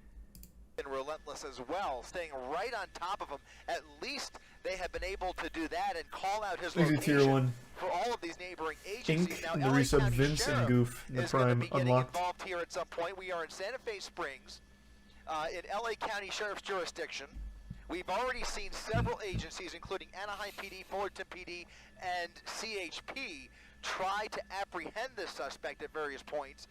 And relentless as well, staying right on top of him. At least they have been able to do that and call out his location tier 1. For all of these neighboring agencies. Ink, Now, the resub County Vince Sheriff and Goof in the is going to Prime be getting unlocked. involved here at some point. We are in Santa Fe Springs, in LA County Sheriff's jurisdiction. We've already seen several agencies, including Anaheim PD, Fullerton PD, and CHP, try to apprehend this suspect at various points,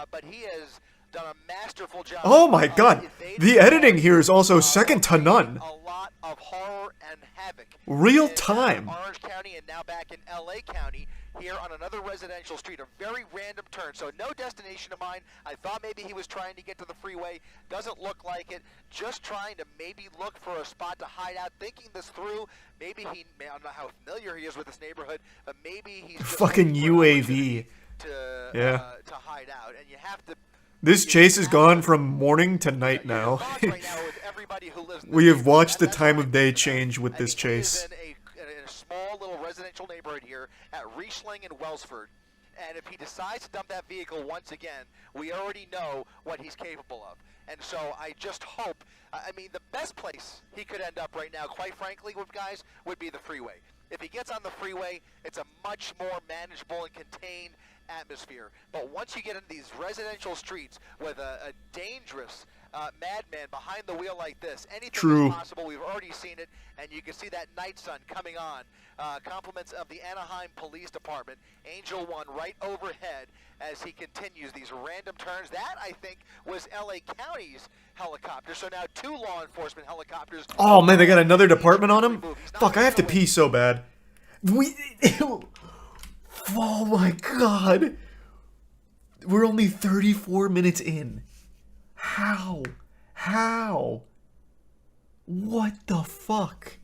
but he has done a masterful job. Oh my god, the editing here is also second to none. A lot of horror and havoc. Real in time. Orange County and now back in LA County, here on another residential street, a very random turn. So no destination of mine. I thought maybe he was trying to get to the freeway. Doesn't look like it. Just trying to maybe look for a spot to hide out, thinking this through. Maybe I don't know how familiar he is with this neighborhood, but maybe he's just fucking UAV. To hide out, and you have to. This chase has gone from morning to night now. We have watched the time of day change with this chase. In a small little residential neighborhood here at Riesling and Wellsford, and if he decides to dump that vehicle once again, we already know what he's capable of. And so I just hope, I mean, the best place he could end up right now, quite frankly, guys, would be the freeway. If he gets on the freeway, it's a much more manageable and contained atmosphere. But once you get into these residential streets with a dangerous madman behind the wheel like this, anything is possible. We've already seen it, and you can see that night sun coming on. Compliments of the Anaheim Police Department, Angel 1 right overhead as he continues these random turns. That, I think, was LA County's helicopter. So now 2 law enforcement helicopters. Oh man, they got another department on him? Fuck, I have to pee so bad. Oh my god. We're only 34 minutes in. How? What the fuck?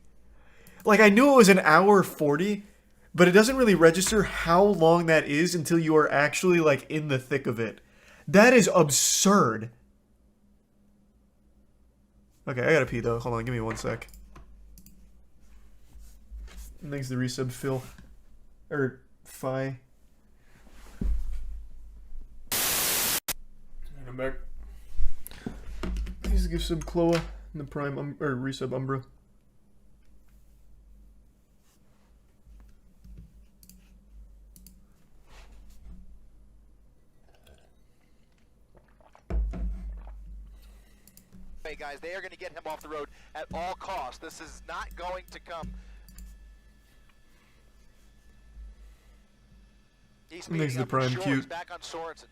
Like, I knew it was an hour 40, but it doesn't really register how long that is until you are actually, like, in the thick of it. That is absurd. Okay, I gotta pee, though. Hold on, give me 1 sec. Thanks to the resub, Phil. Or, Phi. And I'm back. Please give sub Chloa in the Prime, or resub Umbra. Hey guys, they are going to get him off the road at all costs. This is not going to come. He's Makes the Prime sure. cute. He's back on Sorensen.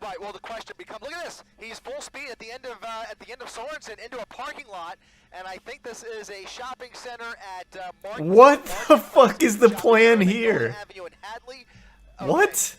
Right. Well, the question becomes: look at this. He's full speed at the end of Sorensen into a parking lot, and I think this is a shopping center at What the fuck is the plan here? Avenue in Hadley. What?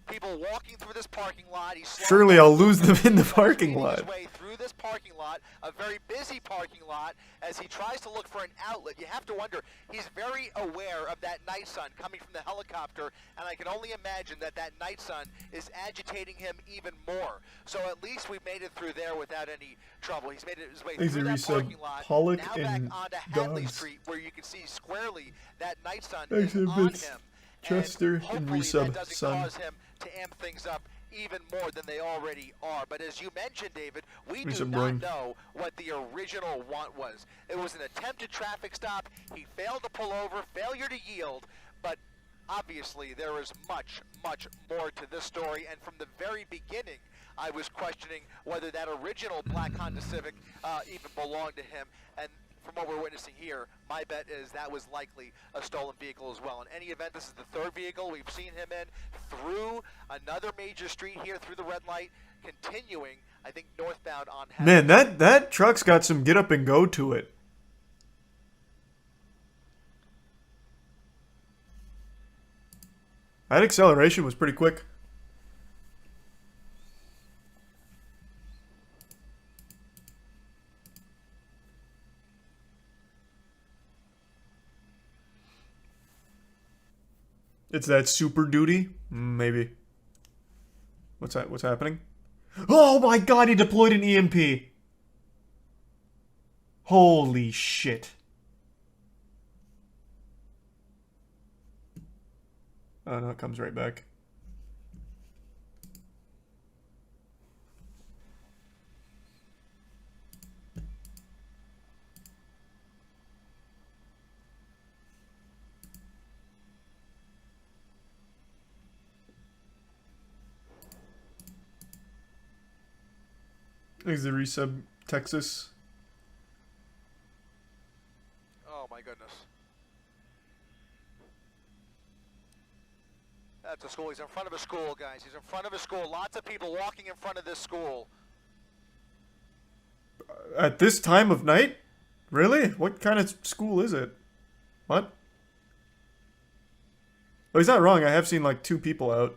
People walking through this parking lot. Surely I'll lose them in the parking lot. His way through this parking lot, a very busy parking lot, as he tries to look for an outlet. You have to wonder, he's very aware of that night sun coming from the helicopter, and I can only imagine that that night sun is agitating him even more. So at least we made it through there without any trouble. He's made his way through that parking lot, Pollock now back and onto Hadley Dogs. Street, where you can see squarely that night sun Thanks is a on bit. him. Chester and hopefully resub that doesn't Sun. cause him to amp things up even more than they already are. But as you mentioned, David, we He's do a not run. know what the original want was. It was an attempted traffic stop. He failed to pull over, failure to yield, but obviously there is much, much more to this story. And from the very beginning, I was questioning whether that original black Honda Civic even belonged to him. And from what we're witnessing here, my bet is that was likely a stolen vehicle as well. In any event, this is the third vehicle we've seen him in through another major street here, through the red light, continuing, I think, northbound on... Man, that truck's got some get up and go to it. That acceleration was pretty quick. It's that Super Duty? Maybe. What's that? What's happening? Oh my god, he deployed an EMP! Holy shit. Oh no, it comes right back. Is the resub Texas? Oh my goodness. That's a school. He's in front of a school, guys. He's in front of a school. Lots of people walking in front of this school. At this time of night? Really? What kind of school is it? What? Oh, he's not wrong. I have seen like 2 people out.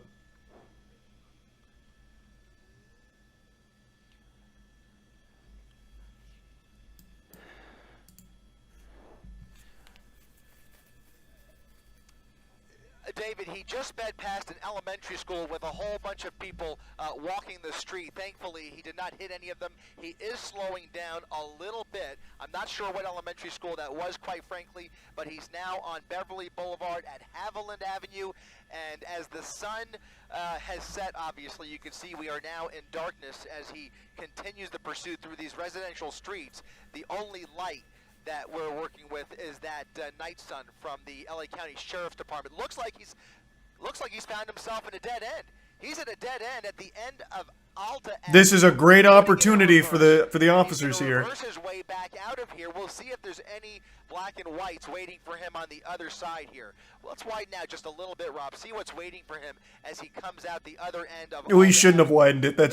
David, he just sped past an elementary school with a whole bunch of people walking the street. Thankfully, he did not hit any of them. He is slowing down a little bit. I'm not sure what elementary school that was, quite frankly, but he's now on Beverly Boulevard at Haviland Avenue. And as the sun has set, obviously, you can see we are now in darkness as he continues the pursuit through these residential streets. The only light that we're working with is that night sun from the LA County Sheriff's Department. Looks like he's found himself in a dead end. He's at a dead end at the end of Alta. This is a great opportunity for the officers here. Reverse his way back out of here. We'll see if there's any black and whites waiting for him on the other side here. Let's widen out just a little bit, Rob. See what's waiting for him as he comes out the other end of. We shouldn't have widened it. That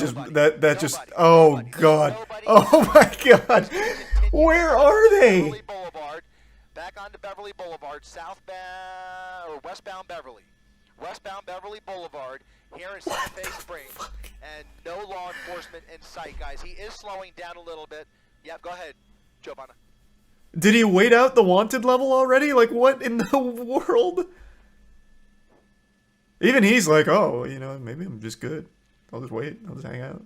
just. Oh god. Oh my god. Where are they? Beverly Boulevard, back onto Beverly Boulevard, southbound or westbound Beverly. Westbound Beverly Boulevard here in Santa Fe Springs, and no law enforcement in sight, guys. He is slowing down a little bit. Yep, go ahead, Giovanna. Did he wait out the wanted level already? Like, what in the world? Even he's like, oh, you know, maybe I'm just good. I'll just wait. I'll just hang out.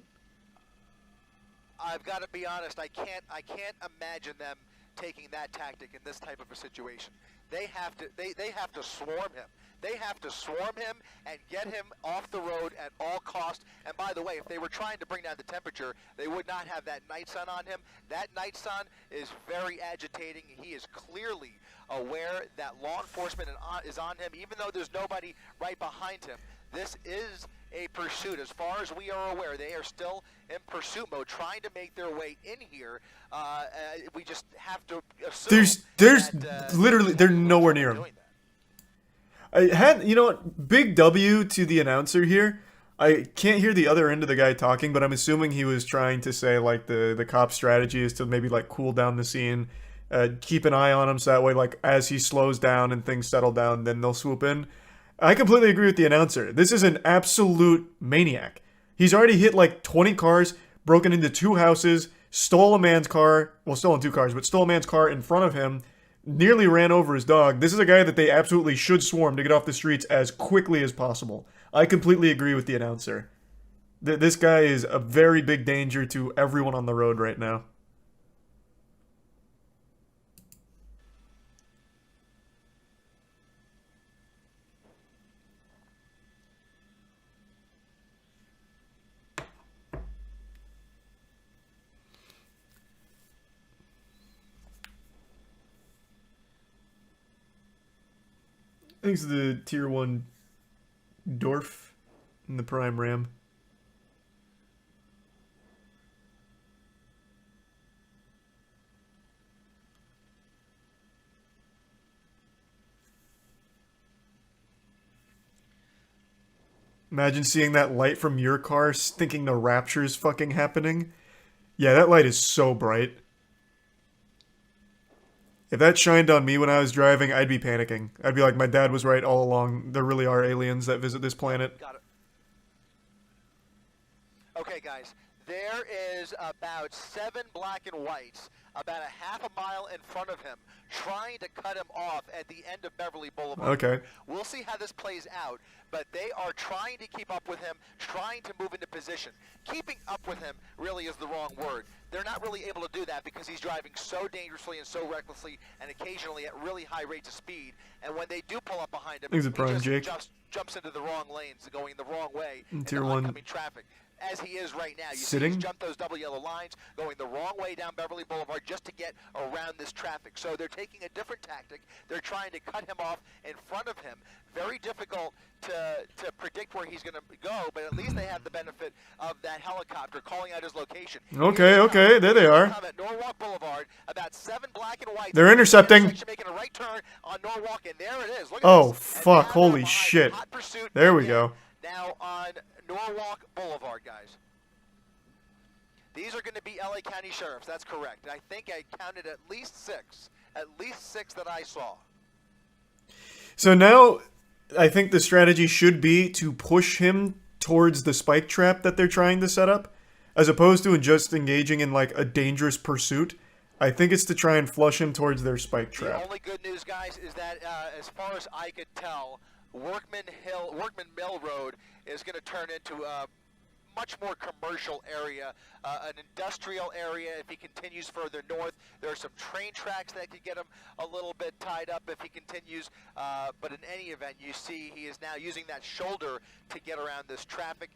I've got to be honest. I can't imagine them taking that tactic in this type of a situation. They have to swarm him. They have to swarm him and get him off the road at all costs. And by the way, if they were trying to bring down the temperature, they would not have that night sun on him. That night sun is very agitating. He is clearly aware that law enforcement is on him, even though there's nobody right behind him. This is a pursuit. As far as we are aware, they are still in pursuit mode, trying to make their way in here. We just have to assume there's that, literally, they're nowhere near him. I had, you know what, big W to the announcer here. I can't hear the other end of the guy talking, but I'm assuming he was trying to say, like, the cop strategy is to maybe, like, cool down the scene, keep an eye on him so that way, like, as he slows down and things settle down, then they'll swoop in. I completely agree with the announcer. This is an absolute maniac. He's already hit, like, 20 cars, broken into 2 houses, stole a man's car, well, stolen 2 cars, but stole a man's car in front of him, nearly ran over his dog. This is a guy that they absolutely should swarm to get off the streets as quickly as possible. I completely agree with the announcer. This guy is a very big danger to everyone on the road right now. Thanks to the tier 1 Dorf and the Prime Ram. Imagine seeing that light from your car, thinking the rapture's fucking happening. Yeah, that light is so bright. If that shined on me when I was driving, I'd be panicking. I'd be like, my dad was right all along. There really are aliens that visit this planet. Got it. Okay, guys. There is about 7 black and whites, about a half a mile in front of him, trying to cut him off at the end of Beverly Boulevard. Okay. We'll see how this plays out, but they are trying to keep up with him, trying to move into position. Keeping up with him really is the wrong word. They're not really able to do that because he's driving so dangerously and so recklessly and occasionally at really high rates of speed. And when they do pull up behind him, Thanks, he Prime Jake. just jumps into the wrong lanes, going the wrong way in Tier the 1. oncoming traffic. As he is right now. You Sitting? see he's jumped those double yellow lines, going the wrong way down Beverly Boulevard just to get around this traffic. So they're taking a different tactic. They're trying to cut him off in front of him. Very difficult to predict where he's going to go, but at least they have the benefit of that helicopter calling out his location. Okay, okay, there they are. At Norwalk Boulevard, about 7 black and white. They're intercepting. Making a right turn on Norwalk, and there it is. Look at Oh, this. fuck, And now holy they're behind shit. hot pursuit There we again. go. Now on Norwalk Boulevard, guys. These are going to be LA County Sheriffs, that's correct. I think I counted at least 6. At least 6 that I saw. So now, I think the strategy should be to push him towards the spike trap that they're trying to set up, as opposed to just engaging in, like, a dangerous pursuit. I think it's to try and flush him towards their spike trap. The only good news, guys, is that as far as I could tell, Workman Mill Road is going to turn into a much more commercial area, an industrial area. If he continues further north, there are some train tracks that could get him a little bit tied up if he continues, but in any event, you see he is now using that shoulder to get around this traffic.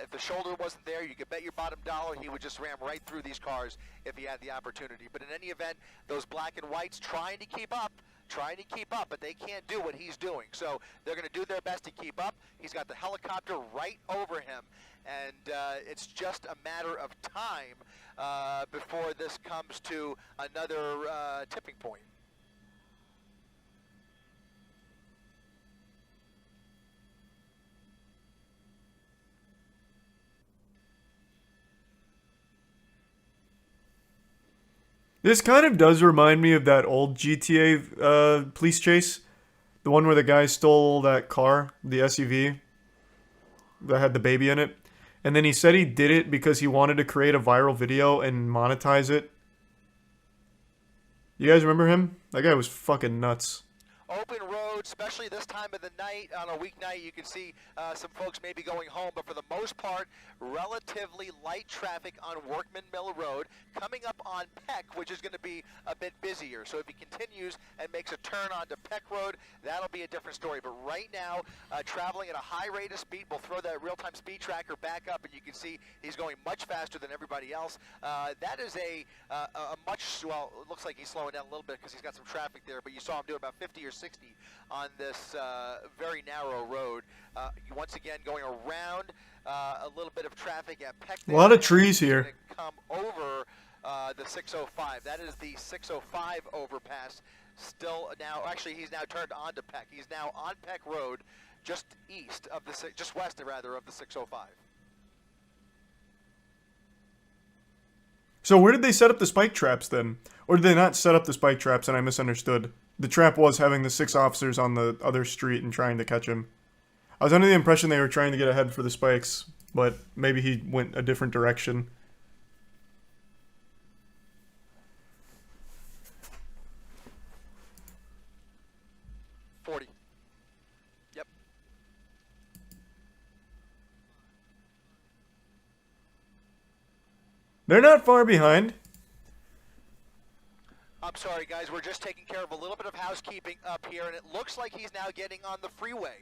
If the shoulder wasn't there, you could bet your bottom dollar he would just ram right through these cars if he had the opportunity. But in any event, those black and whites trying to keep up, but they can't do what he's doing. So they're going to do their best to keep up. He's got the helicopter right over him, and it's just a matter of time before this comes to another tipping point. This kind of does remind me of that old GTA police chase. The one where the guy stole that car, the SUV, that had the baby in it. And then he said he did it because he wanted to create a viral video and monetize it. You guys remember him? That guy was fucking nuts. Open road, especially this time of the night. On a weeknight, you can see some folks maybe going home, but for the most part, relatively light traffic on Workman Mill Road. Coming up on Peck, which is going to be a bit busier. So if he continues and makes a turn onto Peck Road, that'll be a different story. But right now, traveling at a high rate of speed, we'll throw that real-time speed tracker back up, and you can see he's going much faster than everybody else. That is a well, it looks like he's slowing down a little bit because he's got some traffic there, but you saw him do about 50 or 60 on this very narrow road. Once again, going around a little bit of traffic at Peck. A lot of trees here. Come over the 605. That is the 605 overpass. Still now, actually, he's now turned onto Peck. He's now on Peck Road, just east of the, just west rather of the 605. So where did they set up the spike traps then? Or did they not set up the spike traps and I misunderstood? The trap was having the 6 officers on the other street and trying to catch him. I was under the impression they were trying to get ahead for the spikes, but maybe he went a different direction. Yep. They're not far behind. I'm sorry, guys. We're just taking care of a little bit of housekeeping up here, and it looks like he's now getting on the freeway.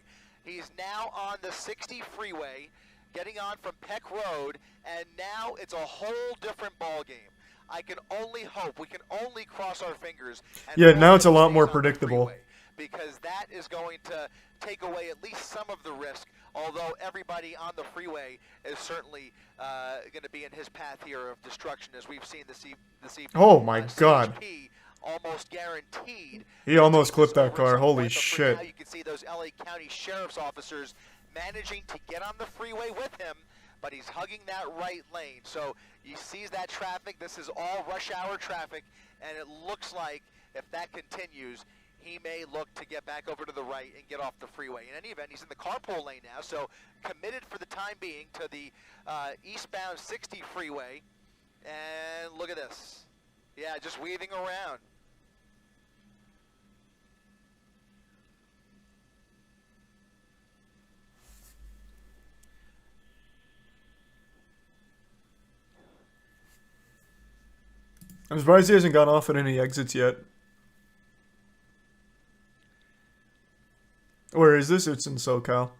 He's now on the 60 freeway, getting on from Peck Road, and now it's a whole different ball game. I can only hope, we can only cross our fingers. And Yeah, now it's a lot stays more on the predictable. freeway. because that is going to take away at least some of the risk, although everybody on the freeway is certainly going to be in his path here of destruction, as we've seen this evening. Oh my God. CHP almost guaranteed. He almost clipped that car. Holy shit. Now you can see those LA County Sheriff's officers managing to get on the freeway with him, but he's hugging that right lane. So he sees that traffic. This is all rush hour traffic, and it looks like if that continues, he may look to get back over to the right and get off the freeway. In any event, he's in the carpool lane now, so committed for the time being to the eastbound 60 freeway. And look at this. Yeah, just weaving around. I'm surprised he hasn't gone off at any exits yet. Where is this? It's in SoCal.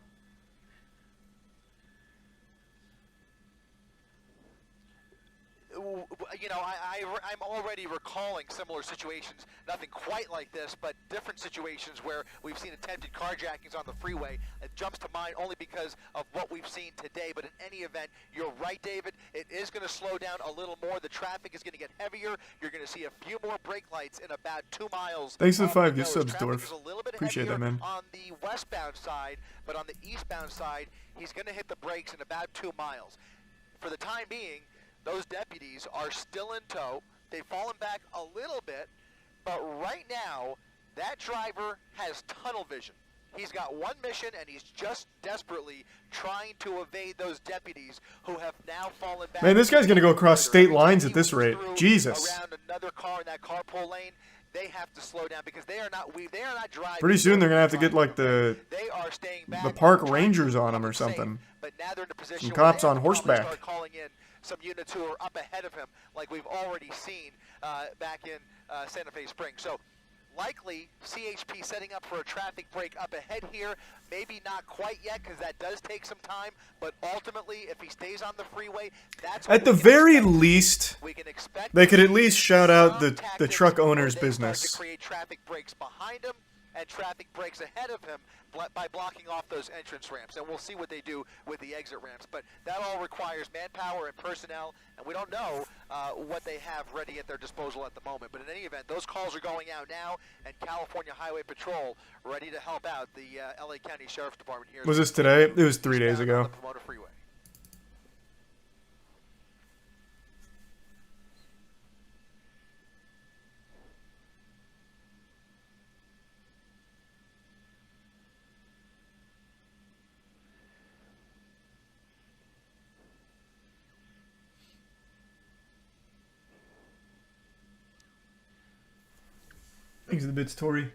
You know, I'm already recalling similar situations, nothing quite like this, but different situations where we've seen attempted carjackings on the freeway. It jumps to mind only because of what we've seen today, but in any event, you're right, David. It is going to slow down a little more. The traffic is going to get heavier. You're going to see a few more brake lights in about 2 miles. Thanks for the 5 gift Traffic subs, Dorf. is a little bit Appreciate that, heavier man. on the westbound side, but on the eastbound side, he's going to hit the brakes in about 2 miles. For the time being, those deputies are still in tow. They've fallen back a little bit, but right now, that driver has tunnel vision. He's got one mission, and he's just desperately trying to evade those deputies who have now fallen back. Man, this guy's gonna go across state lines at this rate. Jesus. Around another car in that carpool lane, they have to slow down because they are not driving. Pretty soon they're gonna have to get like the They are staying back, park rangers on him or something. But now they're in a position Some where cops they on have to probably horseback. start calling in some units who are up ahead of him, like we've already seen back in Santa Fe Springs. So likely CHP setting up for a traffic break up ahead here. Maybe not quite yet because that does take some time, but ultimately if he stays on the freeway, that's what At the very least, we can expect. they could at least shout out Some the tactics truck where owner's they start business. to create traffic breaks behind him and traffic breaks ahead of him by blocking off those entrance ramps, and we'll see what they do with the exit ramps. But that all requires manpower and personnel, and we don't know what they have ready at their disposal at the moment. But in any event, those calls are going out now, and California Highway Patrol ready to help out the LA County Sheriff's Department here. Was this today? It was 3 days on ago. the Pomona Freeway. Thanks for the bits, Tori.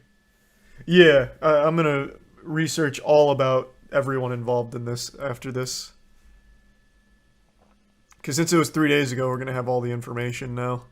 Yeah, I'm gonna research all about everyone involved in this after this. Because since it was 3 days ago, we're gonna have all the information now.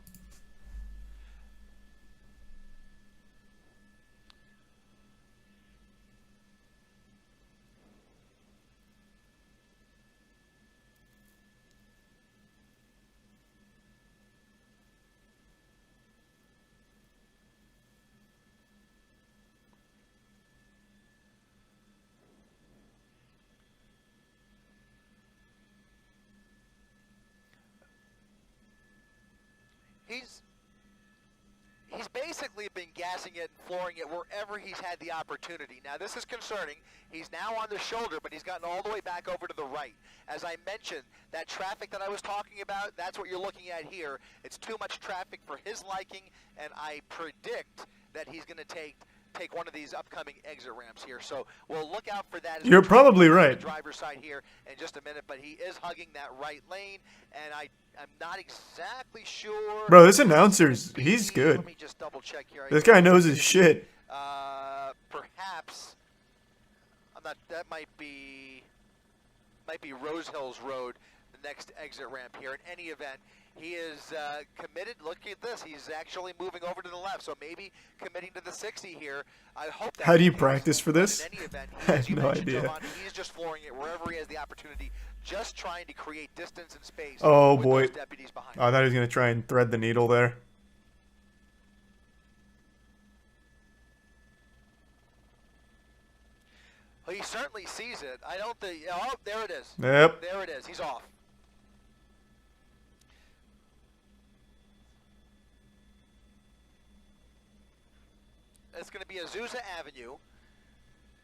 He's basically been gassing it and flooring it wherever he's had the opportunity. Now, this is concerning. He's now on the shoulder, but he's gotten all the way back over to the right. As I mentioned, that traffic that I was talking about, that's what you're looking at here. It's too much traffic for his liking, and I predict that he's going to take one of these upcoming exit ramps here. So we'll look out for that. You're probably right. The driver's side here in just a minute, but he is hugging that right lane, and I'm not exactly sure. Bro, this announcer's, he's good. Let me just double check here. This guy knows his shit. Perhaps I'm not. That might be Rose Hills Road, the next exit ramp here. In any event, he is committed. Look at this. He's actually moving over to the left, so maybe committing to the 60 here. I hope that. How do you practice for this? In any event, I have no mentioned, idea. Giovanni, he's just flooring it wherever he has the opportunity, just trying to create distance and space. Oh with boy. those deputies behind I thought he was gonna try and thread the needle there. Well, he certainly sees it. I don't think. Oh, there it is. Yep. There it is. He's off. It's going to be Azusa Avenue,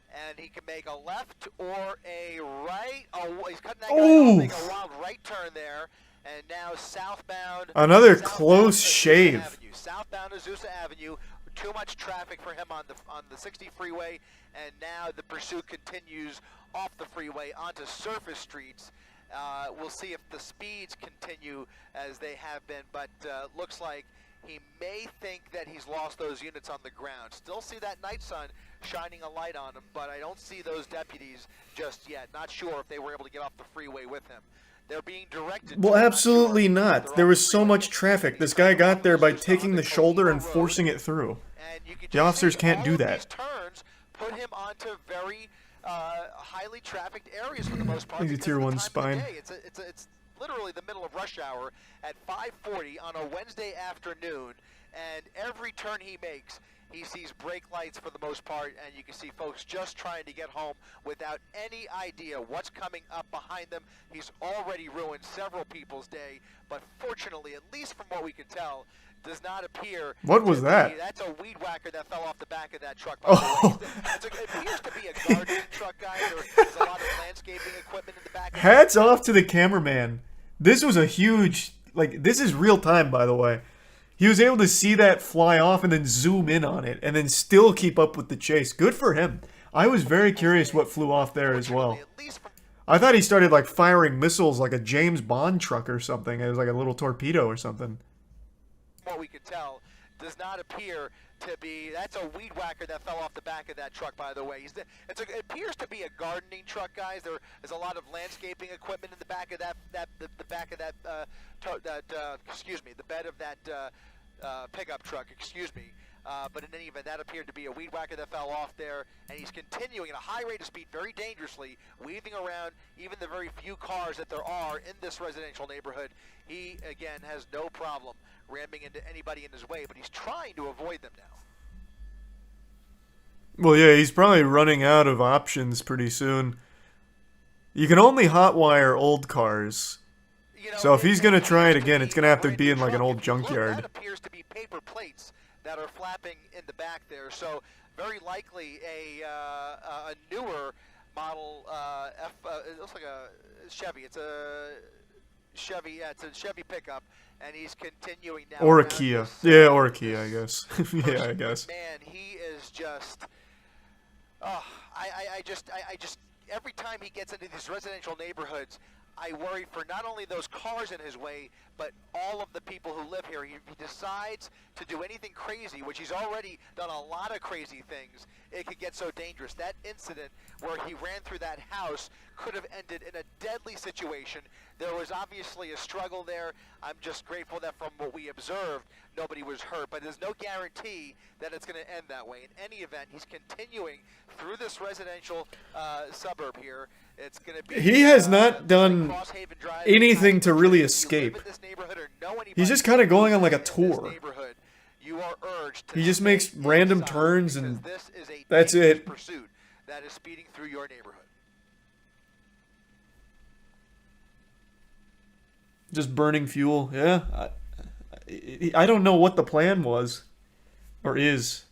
and he can make a left or a right. Oh, he's cutting that guy off, make a wild right turn there, and now southbound. Another southbound close Azusa shave. Avenue. Southbound Azusa Avenue. Too much traffic for him on the 60 freeway, and now the pursuit continues off the freeway onto surface streets. We'll see if the speeds continue as they have been, but looks like he may think that he's lost those units on the ground. Still see that night sun shining a light on him, but I don't see those deputies just yet. Not sure if they were able to get off the freeway with him. They're being directed. Well, absolutely not. There was so much traffic. This guy got there by taking the shoulder and forcing it through. The officers can't do that. These turns put him onto very highly trafficked areas for the most part. He's a tier 1 spine. It's literally the middle of rush hour at 5:40 on a Wednesday afternoon, and every turn he makes, he sees brake lights for the most part, and you can see folks just trying to get home without any idea what's coming up behind them. He's already ruined several people's day, but fortunately, at least from what we can tell, does not appear. What was that? That's a weed whacker that fell off the back of that truck. Oh. It appears to be a gardening truck, guys. There's a lot of landscaping equipment in the back. Hats off to the cameraman. This was a huge, like, this is real time, by the way. He was able to see that fly off and then zoom in on it and then still keep up with the chase. Good for him. I was very curious what flew off there as well. I thought he started, like, firing missiles like a James Bond truck or something. It was like a little torpedo or something. What we could tell does not appear to be. That's a weed whacker that fell off the back of that truck, by the way. It appears to be a gardening truck, guys. There's a lot of landscaping equipment in the back of the back of that excuse me, the bed of that pickup truck. Excuse me. But in any event, that appeared to be a weed whacker that fell off there, and he's continuing at a high rate of speed, very dangerously, weaving around even the very few cars that there are in this residential neighborhood. He, again, has no problem ramming into anybody in his way, but he's trying to avoid them now. Well, yeah, he's probably running out of options pretty soon. You can only hotwire old cars. So if he's going to try it again, it's going to have to be in like an old junkyard. That appears to be paper plates that are flapping in the back there. So very likely a newer model it looks like a Chevy. It's a Chevy. Yeah, it's a Chevy pickup, and he's continuing now. Or a Kia. Yeah, or a Kia, I guess. Yeah, I guess. Man, he is just. Oh, I just every time he gets into these residential neighborhoods, I worry for not only those cars in his way, but all of the people who live here. If he decides to do anything crazy, which he's already done a lot of crazy things, it could get so dangerous. That incident where he ran through that house could have ended in a deadly situation. There was obviously a struggle there. I'm just grateful that from what we observed, nobody was hurt, but there's no guarantee that it's going to end that way. In any event, he's continuing through this residential suburb here. It's going to be, he has not done anything to really escape. He's just kind of going on like a tour. He just makes random turns and that's it. Pursuit that is speeding through your neighborhood. Just burning fuel, yeah. I don't know what the plan was, or is.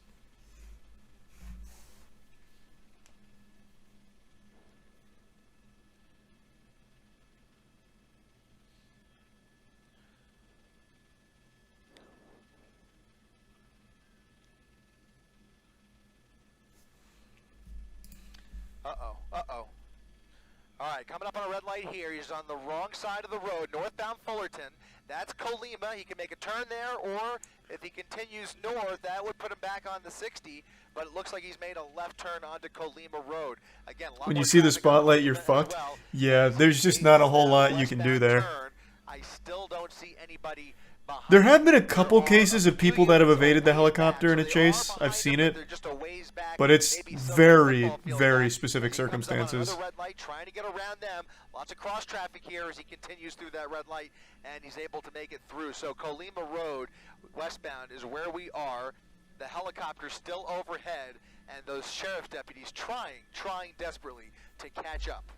Uh-oh. All right, coming up on a red light here. He's on the wrong side of the road, northbound Fullerton. That's Colima. He can make a turn there, or if he continues north, that would put him back on the 60, but it looks like he's made a left turn onto Colima Road. Again, when you see the spotlight, you're fucked. Well. Yeah, there's just not a whole lot you can do there. I still don't see anybody. There have been a couple cases of people that have evaded the helicopter in a chase. I've seen it, but it's very, very specific circumstances. Red light, trying to get around them. Lots of cross traffic here as he continues through that red light, and he's able to make it through. So Colima Road, westbound, is where we are. The helicopter's still overhead, and those sheriff's deputies trying desperately to catch up.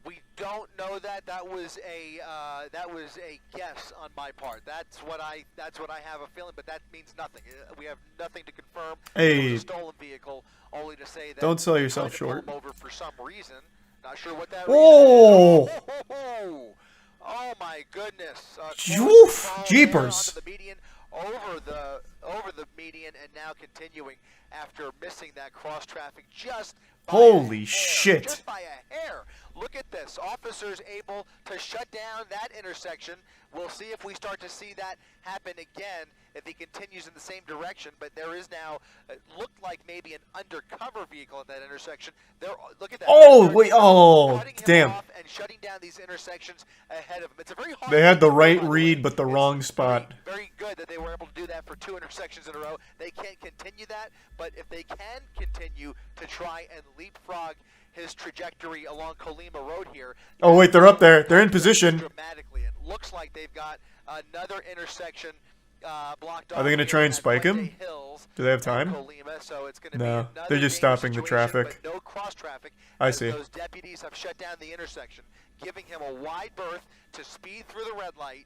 We don't know that. That was a guess on my part. That's what I have a feeling, but that means nothing. We have nothing to confirm. Hey. It was a stolen vehicle, only to say that. Don't sell they yourself tried to pull short. him over for some reason. Not sure what that Oh! reason is. Oh my goodness! Oof! Jeepers! Onto the median, over the median, and now continuing after missing that cross traffic just by Holy a hair. shit! Just by a hair. Look at this. Officers able to shut down that intersection. We'll see if we start to see that happen again if he continues in the same direction. But there is now, it looked like maybe an undercover vehicle at that intersection. There, look at that. Oh, wait, oh, Cutting him damn. off and shutting down these intersections ahead of him. It's a very hard They had the thing to do, right by the read, way. but the It's wrong spot. Very good that they were able to do that for 2 intersections in a row. They can't continue that, but if they can continue to try and leapfrog his trajectory along Colima Road here. Oh, wait, they're up there. They're in position. Dramatically. It looks like they've got another intersection blocked off. Are they going to try and spike him? Hills Do they have time? Colima, so it's going to No, be another they're just dangerous stopping the situation, traffic. but no cross traffic. I as see. Those deputies have shut down the intersection, giving him a wide berth to speed through the red light,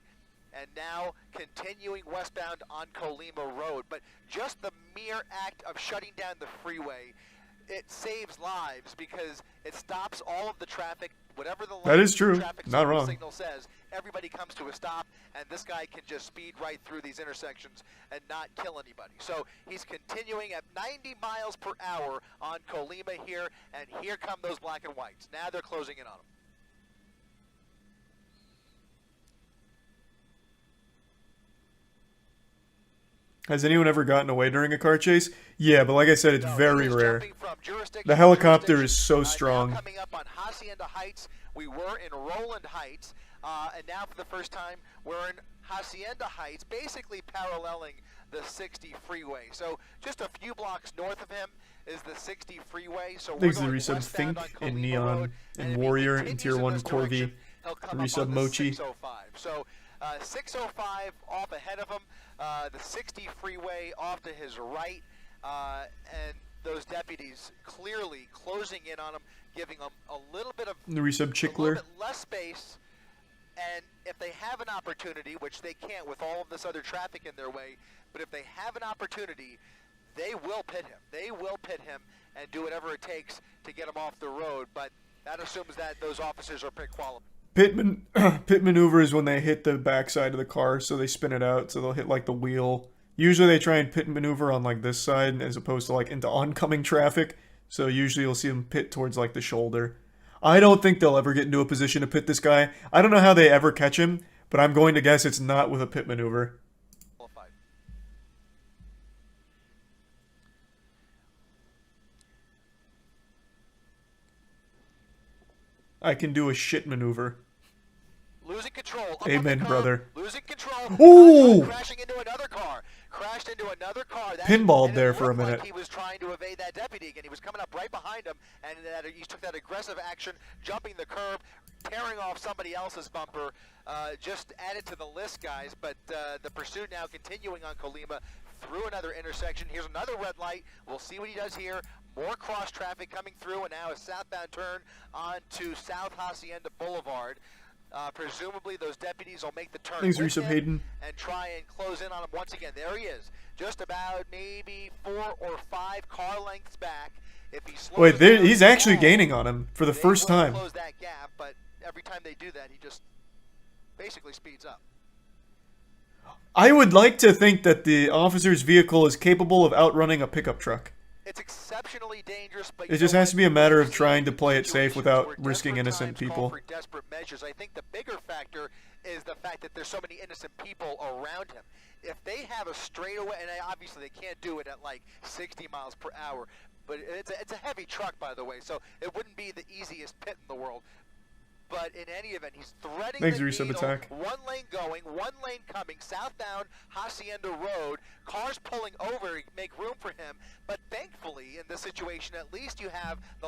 and now continuing westbound on Colima Road. But just the mere act of shutting down the freeway, it saves lives because it stops all of the traffic. Whatever the That is true. traffic Not wrong. signal says, everybody comes to a stop, and this guy can just speed right through these intersections and not kill anybody. So he's continuing at 90 miles per hour on Colima here, and here come those black and whites. Now they're closing in on him. Has anyone ever gotten away during a car chase? Yeah, but like I said, it's No, very he is rare. jumping from jurisdiction The to helicopter jurisdiction. is so Now strong. coming up on Hacienda Heights, we were in Roland Heights, and now for the first time we're in Hacienda Heights, basically paralleling the 60 freeway. So just a few blocks north of him is the 60 freeway. So Thanks we're to going resub westbound Fink on and Colima Neon Road, and if he Warrior and continues Tier in 1 this Corvi. direction, he'll come up Resub on the Mochi. 605. So 605 off ahead of him, the 60 freeway off to his right, and those deputies clearly closing in on him, giving him a little bit of The resub a little Chickler. bit less space, and if they have an opportunity, which they can't with all of this other traffic in their way, but if they have an opportunity, they will pit him. They will pit him and do whatever it takes to get him off the road, but that assumes that those officers are pit qualified. Pit maneuver is when they hit the backside of the car, so they spin it out, so they'll hit like the wheel. Usually they try and pit maneuver on like this side as opposed to like into oncoming traffic, so usually you'll see them pit towards like the shoulder. I don't think they'll ever get into a position to pit this guy. I don't know how they ever catch him, but I'm going to guess it's not with a pit maneuver. I can do a shit maneuver. Losing control. Up Amen, on the curb, brother. Losing control. Ooh! Crashing into another car. Crashed into another car. Pinballed there for a minute. Like he was trying to evade that deputy again. He was coming up right behind him, and he took that aggressive action, jumping the curb, tearing off somebody else's bumper. Just added to the list, guys. But the pursuit now continuing on Colima through another intersection. Here's another red light. We'll see what he does here. More cross traffic coming through, and now a southbound turn onto South Hacienda Boulevard. Presumably those deputies will make the turn Thanks, with Resub him Hayden. and try and close in on him once again. There he is, just about maybe 4 or 5 car lengths back. If he slows Wait, down he's at actually all, gaining on him for the they first will time. close that gap, but every time they do that, he just basically speeds up. I would like to think that the officer's vehicle is capable of outrunning a pickup truck. It's exceptionally dangerous, but It just has to be a matter of trying to play it safe without risking innocent people. For desperate measures. I think the bigger factor is the fact that there's so many innocent people around him. If they have a straightaway, and obviously they can't do it at like 60 miles per hour, but it's a heavy truck, by the way, so it wouldn't be the easiest pit in the world. But in any event, he's threading Thanks, the Resub needle, Attack. 1 lane going, 1 lane coming, southbound Hacienda Road, cars pulling over, make room for him, but thankfully, in this situation, at least you have the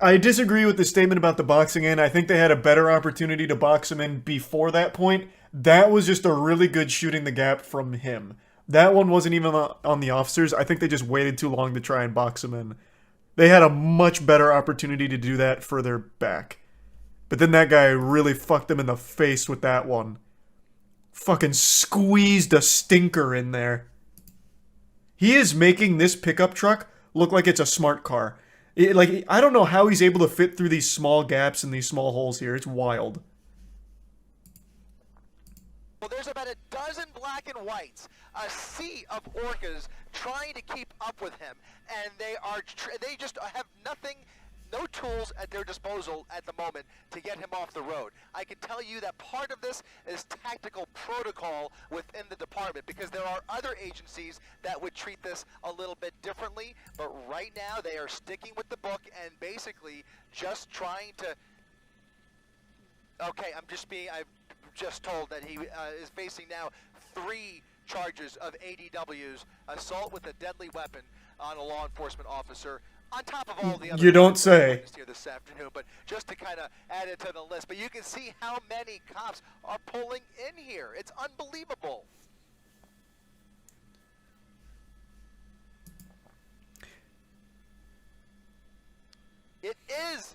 I disagree with the statement about the boxing in. I think they had a better opportunity to box him in before that point. That was just a really good shooting the gap from him. That one wasn't even on the officers. I think they just waited too long to try and box him in. They had a much better opportunity to do that further back. But then that guy really fucked them in the face with that one. Fucking squeezed a stinker in there. He is making this pickup truck look like it's a smart car. I don't know how he's able to fit through these small gaps and these small holes here. It's wild. Well, there's about a dozen black and whites, a sea of orcas trying to keep up with him, and they just have no tools at their disposal at the moment to get him off the road. I can tell you that part of this is tactical protocol within the department, because there are other agencies that would treat this a little bit differently, but right now they are sticking with the book and basically just trying to... Okay, I'm just told that he is facing now 3 charges of ADWs, assault with a deadly weapon on a law enforcement officer, on top of all the other... You don't say. ...here this afternoon, but just to kind of add it to the list. But you can see how many cops are pulling in here. It's unbelievable. It is.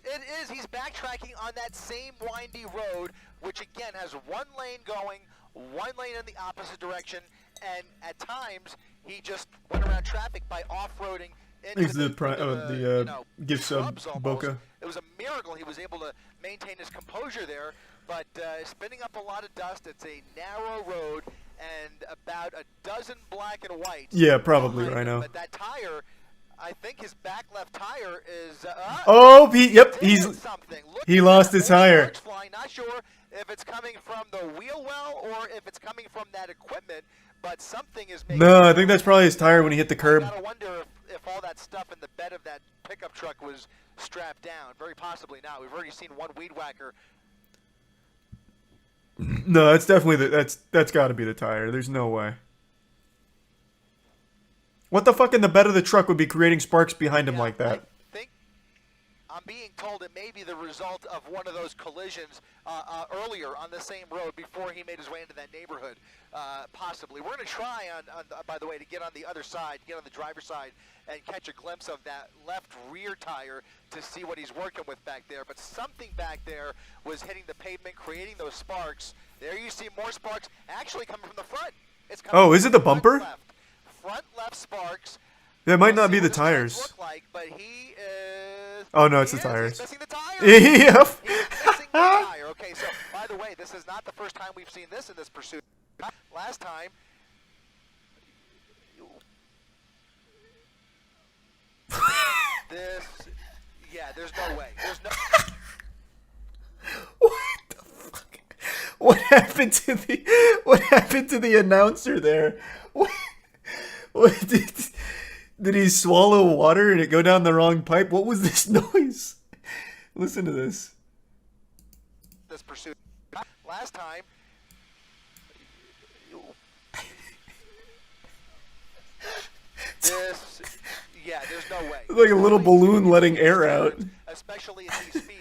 He's backtracking on that same windy road, which again has 1 lane going, 1 lane in the opposite direction, and at times he just went around traffic by off-roading into the gift sub shrubs almost. Boca. It was a miracle he was able to maintain his composure there, but spinning up a lot of dust. It's a narrow road and about a dozen black and whites. Yeah, probably right now. But that tire, I think his back left tire is... he lost his tire. Not sure if it's coming from the wheel well or if it's coming from that equipment, but something is making... No, I think that's probably his tire when he hit the curb. I gotta wonder if all that stuff in the bed of that pickup truck was strapped down. Very possibly not. We've already seen one weed whacker. No, that's definitely that's got to be the tire. There's no way. What the fuck in the bed of the truck would be creating sparks behind him like that? I think I'm being told it may be the result of one of those collisions earlier on the same road before he made his way into that neighborhood. Possibly. We're going to try, by the way, to get on the other side, get on the driver's side, and catch a glimpse of that left rear tire to see what he's working with back there. But something back there was hitting the pavement, creating those sparks. There you see more sparks actually coming from the front. It's coming is it the bumper? Front left sparks. That might not be the tires. Look like, but he is... Oh no, it's the tires. He's missing the tire. Yep. He's missing the tire. Okay, so by the way, this is not the first time we've seen this in this pursuit. Last time. There's no way. There's no... What the fuck? What happened to the announcer there? What did he swallow water and it go down the wrong pipe? What was this noise? Listen to this. This pursuit. Last time. There's no way. It's like a little balloon letting air out. Especially at these speeds.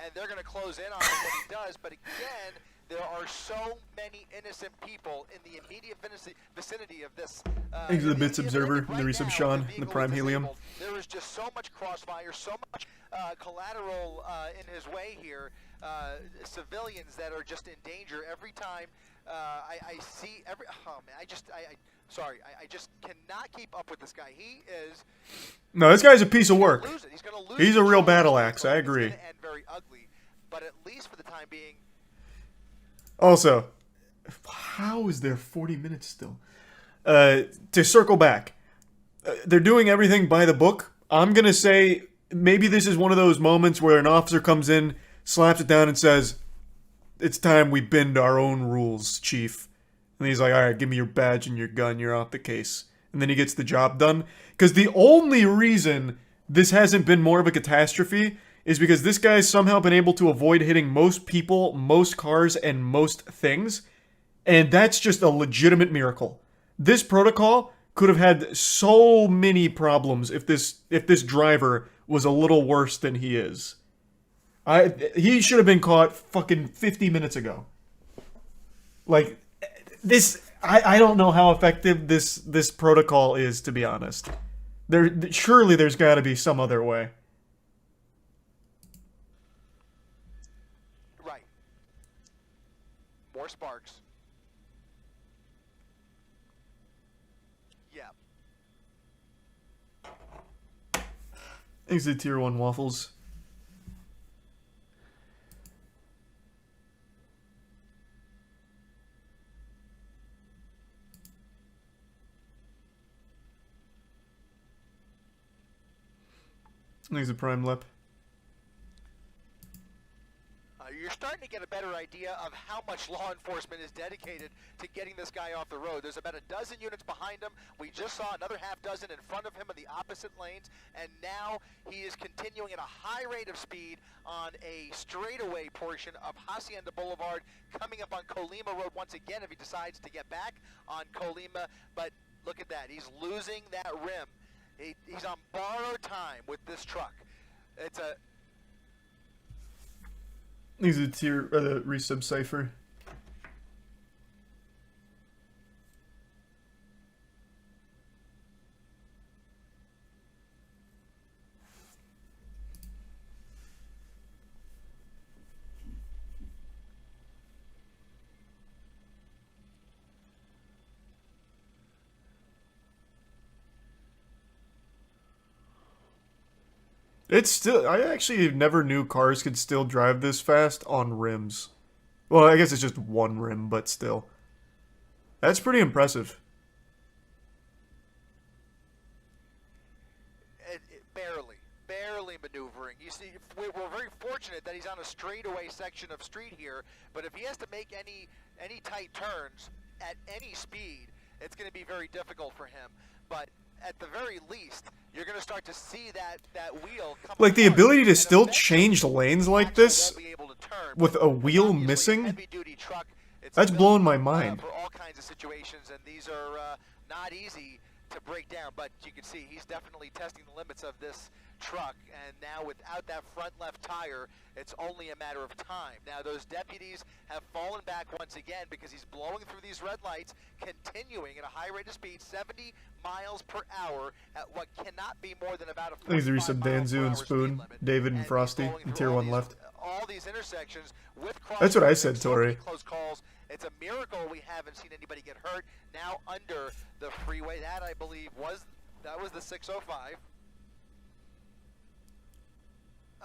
And they're going to close in on him when he does. But again, there are so many innocent people in the immediate vicinity of this. Thanks to the Bits Observer, and the resub Sean, and the Prime Helium. There is just so much crossfire, so much collateral in his way here. Civilians that are just in danger every time. I see every... Oh, man, I just cannot keep up with this guy. He is... No, this guy's a piece of work. He's gonna lose He's a real battle axe, I agree. It's gonna end very ugly, but at least for the time being... Also, how is there 40 minutes still? To circle back, they're doing everything by the book. I'm going to say maybe this is one of those moments where an officer comes in, slaps it down and says, "It's time we bend our own rules, Chief." And he's like, "All right, give me your badge and your gun. You're off the case." And then he gets the job done. Because the only reason this hasn't been more of a catastrophe is because this guy's somehow been able to avoid hitting most people, most cars, and most things. And that's just a legitimate miracle. This protocol could have had so many problems if this driver was a little worse than he is. He should have been caught fucking 50 minutes ago. Like, I don't know how effective this protocol is, to be honest. Surely there's got to be some other way. Right. More sparks. Yeah. Thanks to Tier 1 Waffles. Thanks to Prime Lip. You're starting to get a better idea of how much law enforcement is dedicated to getting this guy off the road. There's about a dozen units behind him. We just saw another half dozen in front of him in the opposite lanes, and now he is continuing at a high rate of speed on a straightaway portion of Hacienda Boulevard, coming up on Colima Road once again if he decides to get back on Colima. But look at that, he's losing that rim. He's on borrowed time with this truck. It's a... These are the resub cipher. It's still... I actually never knew cars could still drive this fast on rims. Well, I guess it's just one rim, but still. That's pretty impressive. Barely maneuvering. You see, we're very fortunate that he's on a straightaway section of street here, but if he has to make any tight turns at any speed, it's going to be very difficult for him. But at the very least, you're going to start to see that wheel come like, the apart, ability to and still change lanes like this won't be able to turn. with a wheel missing, Heavy-duty truck, it's that's built, blowing my mind. for all kinds of situations, and these are not easy to break down, but you can see he's definitely testing the limits of this truck, and now without that front left tire, it's only a matter of time. Now those deputies have fallen back once again because he's blowing through these red lights, continuing at a high rate of speed, 70 miles per hour at what cannot be more than about a 45 Thanks to resub Danzu and speed Spoon, limit. David and Frosty, going and through Tier all 1 these- left. all these intersections with That's what I crosswalks said, and so many Tori. close calls. It's a miracle we haven't seen anybody get hurt. Now under the freeway, that I believe was the 605.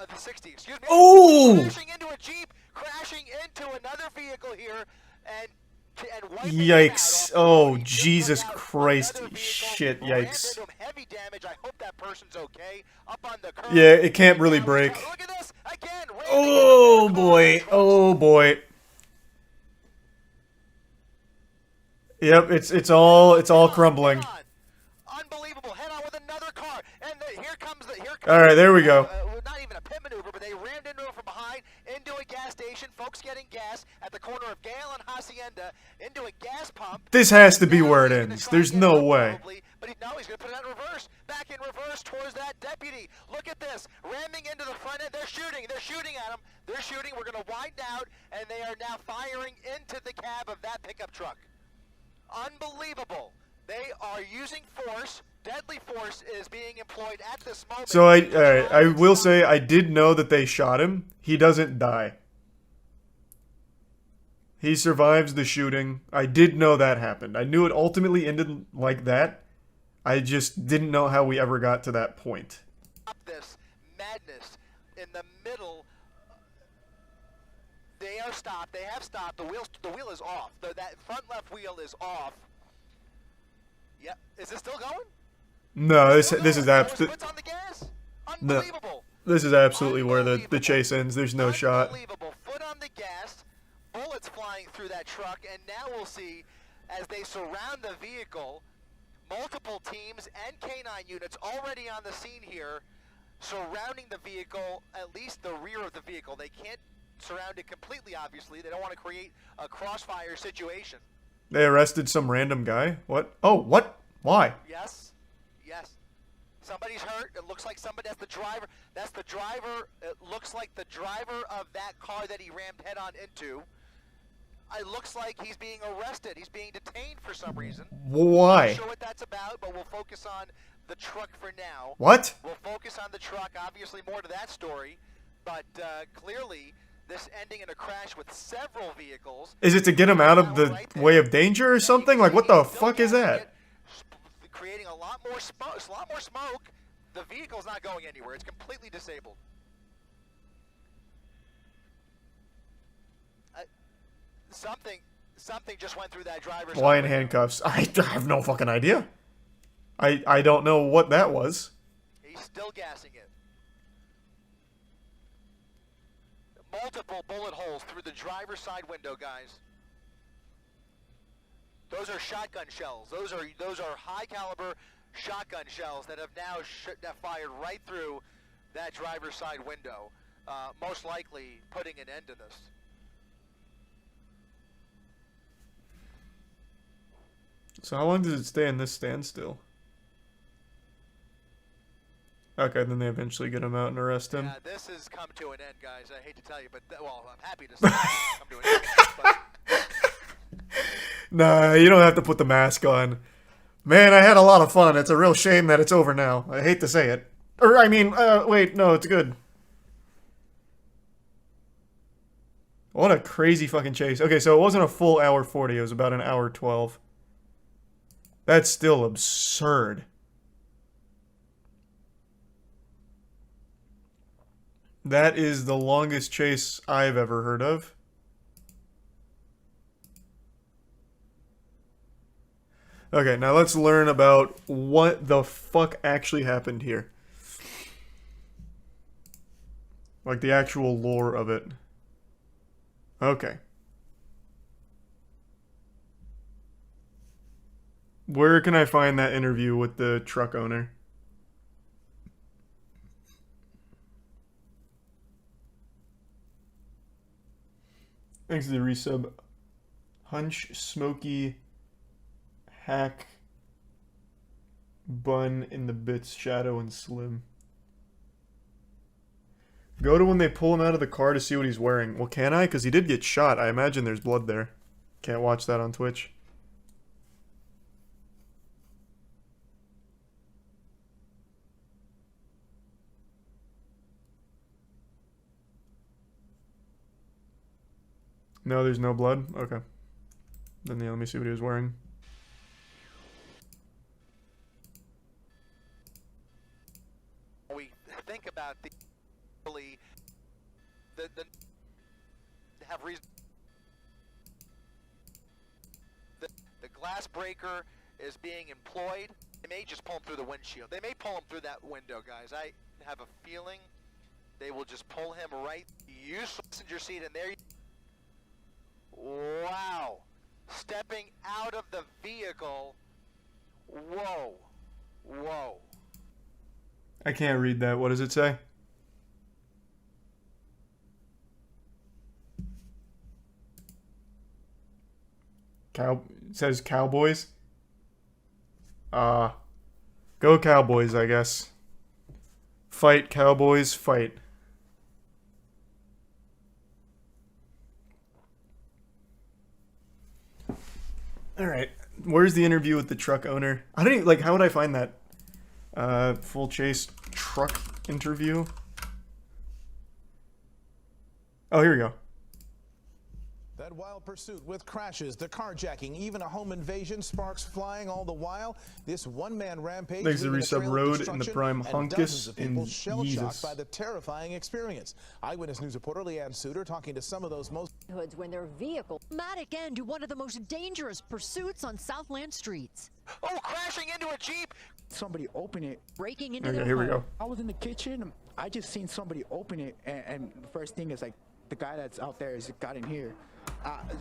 The 60, excuse me. Oh! Crashing into a Jeep, crashing into another vehicle here, and wiping him Yikes. out off the Oh, road. He just Jesus took out Christ. another vehicle, Shit, rammed yikes. into him, heavy damage. I hope that person's okay. Up on the curb. Yeah, it can't really Now, break. Look at this again. ramming Oh into boy, trucks. oh boy. Yep, it's all crumbling. Head on. Unbelievable. Head on with another car, and here comes. All right, there we go. Not even a pit maneuver, but they rammed into him from behind, into a gas station. Folks getting gas at the corner of Gale and Hacienda, into a gas pump. This has to be Now where it he's gonna ends. try There's and get no out way. probably, but he's gonna put it out in reverse. Back in reverse towards that deputy. Look at this, ramming into the front end. They're shooting at him. They're shooting. We're gonna widen out, and they are now firing into the cab of that pickup truck. Unbelievable. They are using force. Deadly force is being employed at this moment. So I will say I did know that they shot him. He doesn't die. He survives the shooting. I did know that happened. I knew it ultimately ended like that. I just didn't know how we ever got to that point. This madness in the middle. They are stopped. They have stopped. The wheel is off. That front left wheel is off. Yep. Is this still going? No, this is Foot's on the gas. Unbelievable. This is absolutely where the chase ends. There's no shot. Unbelievable. Foot on the gas. Bullets flying through that truck, and now we'll see as they surround the vehicle. Multiple teams and K9 units already on the scene here, surrounding the vehicle, at least the rear of the vehicle. They can't surround it completely, obviously. They don't want to create a crossfire situation. They arrested some random guy? What? Oh, what? Why? Yes. Yes. Somebody's hurt. It looks like somebody. That's the driver. That's the driver. It looks like the driver of that car that he rammed head-on into. It looks like he's being arrested. He's being detained for some reason. Why? I'm not sure what that's about, but we'll focus on the truck for now. What? We'll focus on the truck. Obviously, more to that story, but clearly, this ending in a crash with several vehicles. Is it to get him out of the way of danger or something? Like, what the fuck is that? Creating a lot more smoke. The vehicle's not going anywhere. It's completely disabled. Something just went through that driver's. Why in handcuffs? I have no fucking idea. I don't know what that was. He's still gassing it. Multiple bullet holes through the driver's side window, guys. Those are shotgun shells. Those are high caliber shotgun shells that have now fired right through that driver's side window, most likely putting an end to this. So how long does it stay in this standstill? Okay, then they eventually get him out and arrest him. Yeah, this has come to an end, guys. I hate to tell you, but well, I'm happy to say it's come to an end. But Nah, you don't have to put the mask on. Man, I had a lot of fun. It's a real shame that it's over now. I hate to say it. Or, I mean, wait, no, it's good. What a crazy fucking chase. Okay, so it wasn't a full hour 40. It was about an hour 12. That's still absurd. That is the longest chase I've ever heard of. Okay, now let's learn about what the fuck actually happened here. Like the actual lore of it. Okay. Where can I find that interview with the truck owner? Thanks to the resub. Hunch, Smoky, Hack, Bun in the Bits, Shadow, and Slim. Go to when they pull him out of the car to see what he's wearing. Well, can I? Because he did get shot. I imagine there's blood there. Can't watch that on Twitch. No, there's no blood? Okay. Then yeah, let me see what he was wearing. we think about the have reason. The glass breaker is being employed. They may just pull him through the windshield. They may pull him through that window, guys. I have a feeling they will just pull him right. Use passenger seat, and there. Wow. Stepping out of the vehicle. Whoa. Whoa. I can't read that. What does it say? It says Cowboys. Go Cowboys, I guess. Fight, Cowboys, fight. Alright, where's the interview with the truck owner? I don't even, like, how would I find that? Full chase truck interview? Oh, here we go. That wild pursuit with crashes, the carjacking, even a home invasion, sparks flying all the while. This one-man rampage. Thanks to Resub Road in the Prime Hunkus in shell-shocked by the terrifying experience. Eyewitness News reporter Leanne Suter talking to some of those most hoods when their vehicle dramatic end to one of the most dangerous pursuits on Southland streets. Oh, crashing into a Jeep! Somebody open it, Breaking into Okay, their here we home. go. I was in the kitchen. I just seen somebody open it, and the first thing is like the guy that's out there has got in here.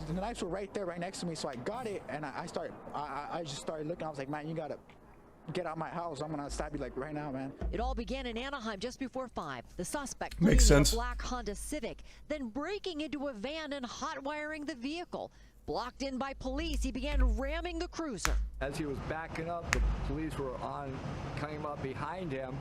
The knives were right there, right next to me, so I got it, and I just started looking. I was like, man, you gotta get out of my house. I'm gonna stab you like right now, man. It all began in Anaheim just before 5. The suspect Makes fleeing in sense. a black Honda Civic, then breaking into a van and hot wiring the vehicle. Blocked in by police, he began ramming the cruiser. As he was backing up, the police were came up behind him,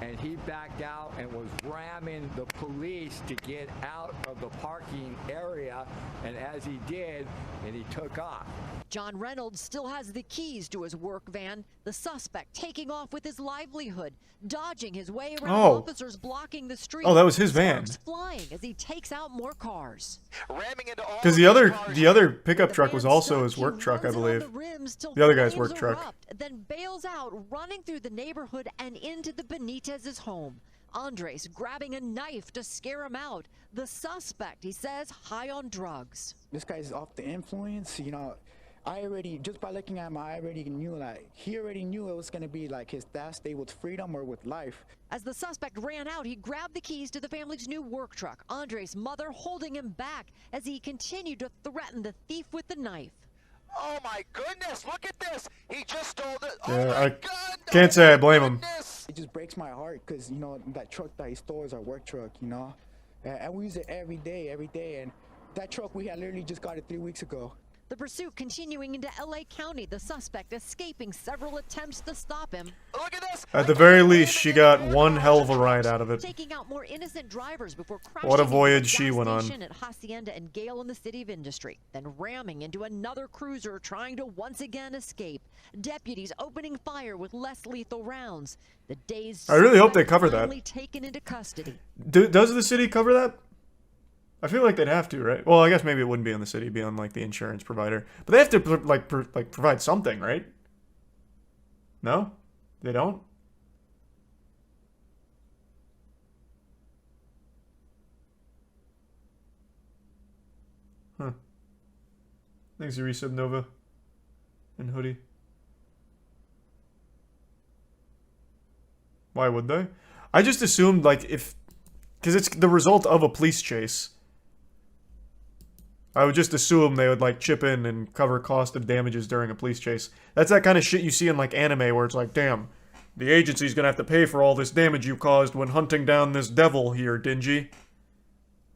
and he backed out and was ramming the police to get out of the parking area. And as he did, and he took off. John Reynolds still has the keys to his work van. The suspect taking off with his livelihood, dodging his way around officers blocking the street. Oh, that was his van. Sparks flying as he takes out more cars. Ramming into all Because the other pickup truck was also his work truck, I believe. The other guy's work truck. Then bails out, running through the neighborhood and into the Benitez's home. Andres grabbing a knife to scare him out. The suspect, he says, high on drugs. This guy's off the influence, you know. I already, just by looking at him, I already knew, like, he already knew it was going to be like his last day with freedom or with life. As the suspect ran out, he grabbed the keys to the family's new work truck. Andre's mother holding him back as he continued to threaten the thief with the knife. Oh my goodness, look at this. He just stole it. Yeah, Oh my I God. can't say I blame him. It just breaks my heart because, you know, that truck that he stole is our work truck, you know. And we use it every day. And that truck, we had literally just got it 3 weeks ago. The pursuit continuing into LA County, the suspect escaping several attempts to stop him. Look at this. At the very least, she got one hell of a ride out of it. Taking out more innocent drivers before crashing What a into voyage a she gas went on. station at Hacienda and Gale in the City of Industry, then ramming into another cruiser trying to once again escape. Deputies opening fire with less lethal rounds. The day's I really hope they cover that. finally taken into custody. Does the city cover that? I feel like they'd have to, right? Well, I guess maybe it wouldn't be on the city, it'd be on like the insurance provider. But they have to provide something, right? No? They don't? Huh. Thanks, Resub Nova and Hoodie. Why would they? I just assumed, like, because it's the result of a police chase. I would just assume they would, like, chip in and cover cost of damages during a police chase. That's that kind of shit you see in, like, anime where it's like, damn, the agency's gonna have to pay for all this damage you caused when hunting down this devil here, Dingy.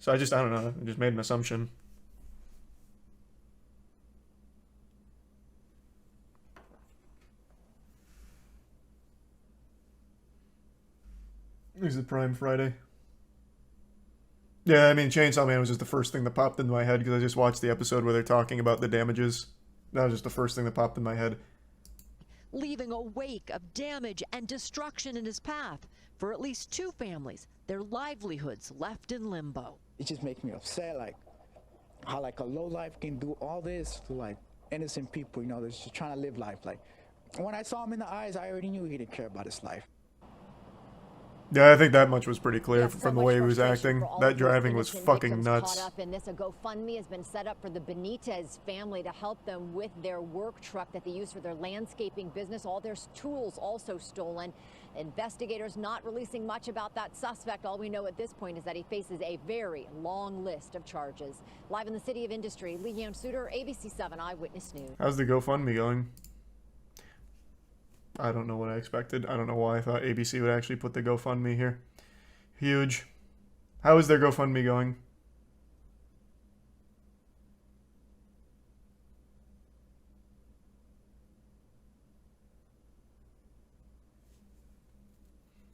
So I don't know, I just made an assumption. This is Prime Friday. Yeah, I mean, Chainsaw Man was just the first thing that popped into my head because I just watched the episode where they're talking about the damages. That was just the first thing that popped in my head. Leaving a wake of damage and destruction in his path for at least 2 families, their livelihoods left in limbo. It just makes me upset, like, how, like, a lowlife can do all this to, like, innocent people, you know, that's just trying to live life. Like, when I saw him in the eyes, I already knew he didn't care about his life. Yeah, I think that much was pretty clear from the way he was acting. That driving was fucking nuts. Caught up in this, a GoFundMe has been set up for the Benitez family to help them with their work truck that they use for their landscaping business. All their tools also stolen. Investigators not releasing much about that suspect. All we know at this point is that he faces a very long list of charges. Live in the City of Industry, Leanne Suter, ABC 7 Eyewitness News. How's the GoFundMe going? I don't know what I expected. I don't know why I thought ABC would actually put the GoFundMe here. Huge. How is their GoFundMe going?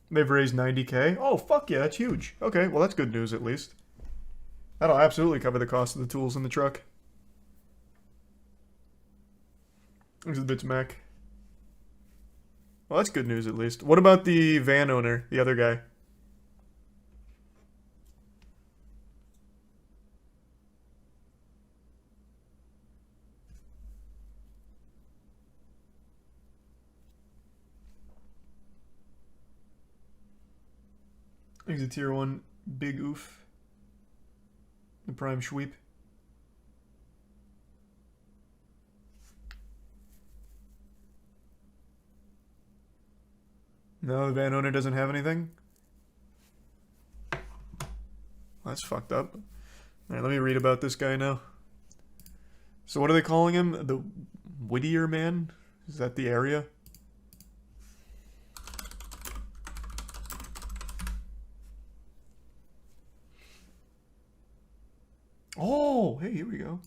They've raised 90K. Oh, fuck yeah, that's huge. Okay, well, that's good news at least. That'll absolutely cover the cost of the tools in the truck. There's the bits Mac. Well, that's good news at least. What about the van owner, the other guy? He's a tier 1 big oof. The prime sweep. No, the van owner doesn't have anything? That's fucked up. Alright, let me read about this guy now. So what are they calling him? The Whittier man? Is that the area? Oh, hey, here we go.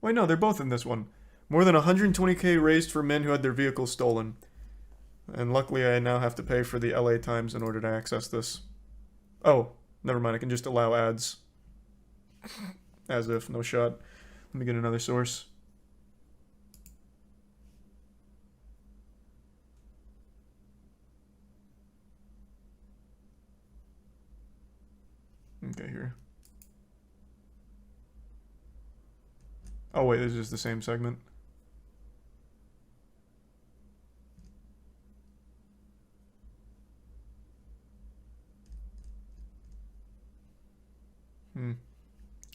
Wait, no, they're both in this one. More than 120K raised for men who had their vehicles stolen. And luckily I now have to pay for the LA Times in order to access this. Oh, never mind. I can just allow ads. As if, no shot. Let me get another source. Okay, here. Oh wait, this is the same segment.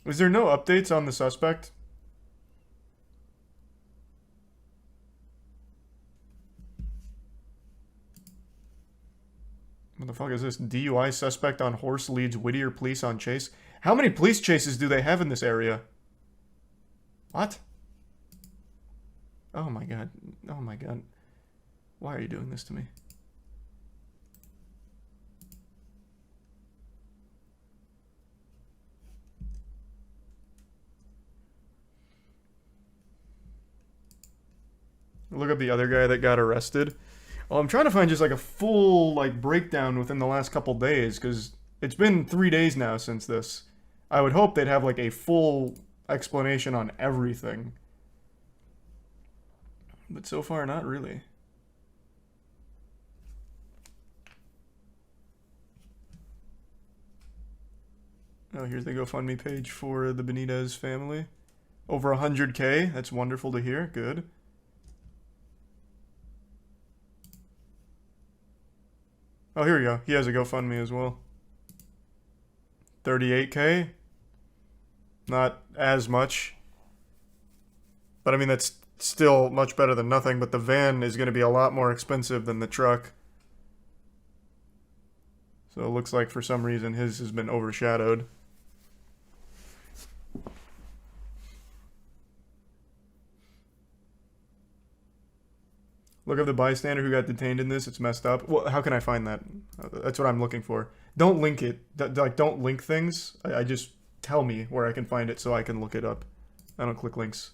Is there no updates on the suspect? What the fuck is this? DUI suspect on horse leads Whittier police on chase. How many police chases do they have in this area? What? Oh my god. Oh my god. Why are you doing this to me? Look up the other guy that got arrested. Well, I'm trying to find just like a full like breakdown within the last couple days, because it's been 3 days now since this. I would hope they'd have like a full explanation on everything. But so far, not really. Oh, here's the GoFundMe page for the Benitez family. Over 100K. That's wonderful to hear. Good. Oh, here we go. He has a GoFundMe as well. 38K. Not as much. But I mean, that's still much better than nothing. But the van is going to be a lot more expensive than the truck. So it looks like for some reason his has been overshadowed. Look up the bystander who got detained in this. It's messed up. Well, how can I find that? That's what I'm looking for. Don't link it. Like, don't link things. I just tell me where I can find it so I can look it up. I don't click links.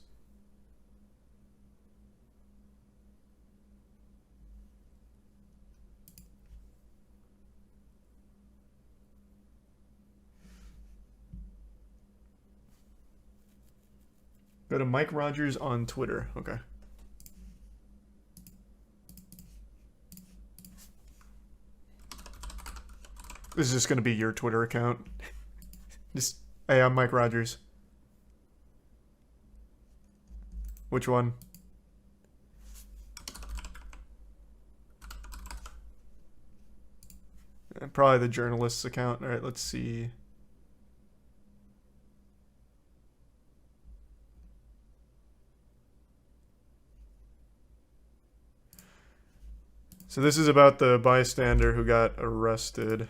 Go to Mike Rogers on Twitter. Okay. This is just going to be your Twitter account. Just, hey, I'm Mike Rogers. Which one? Probably the journalist's account. All right, let's see. So this is about the bystander who got arrested.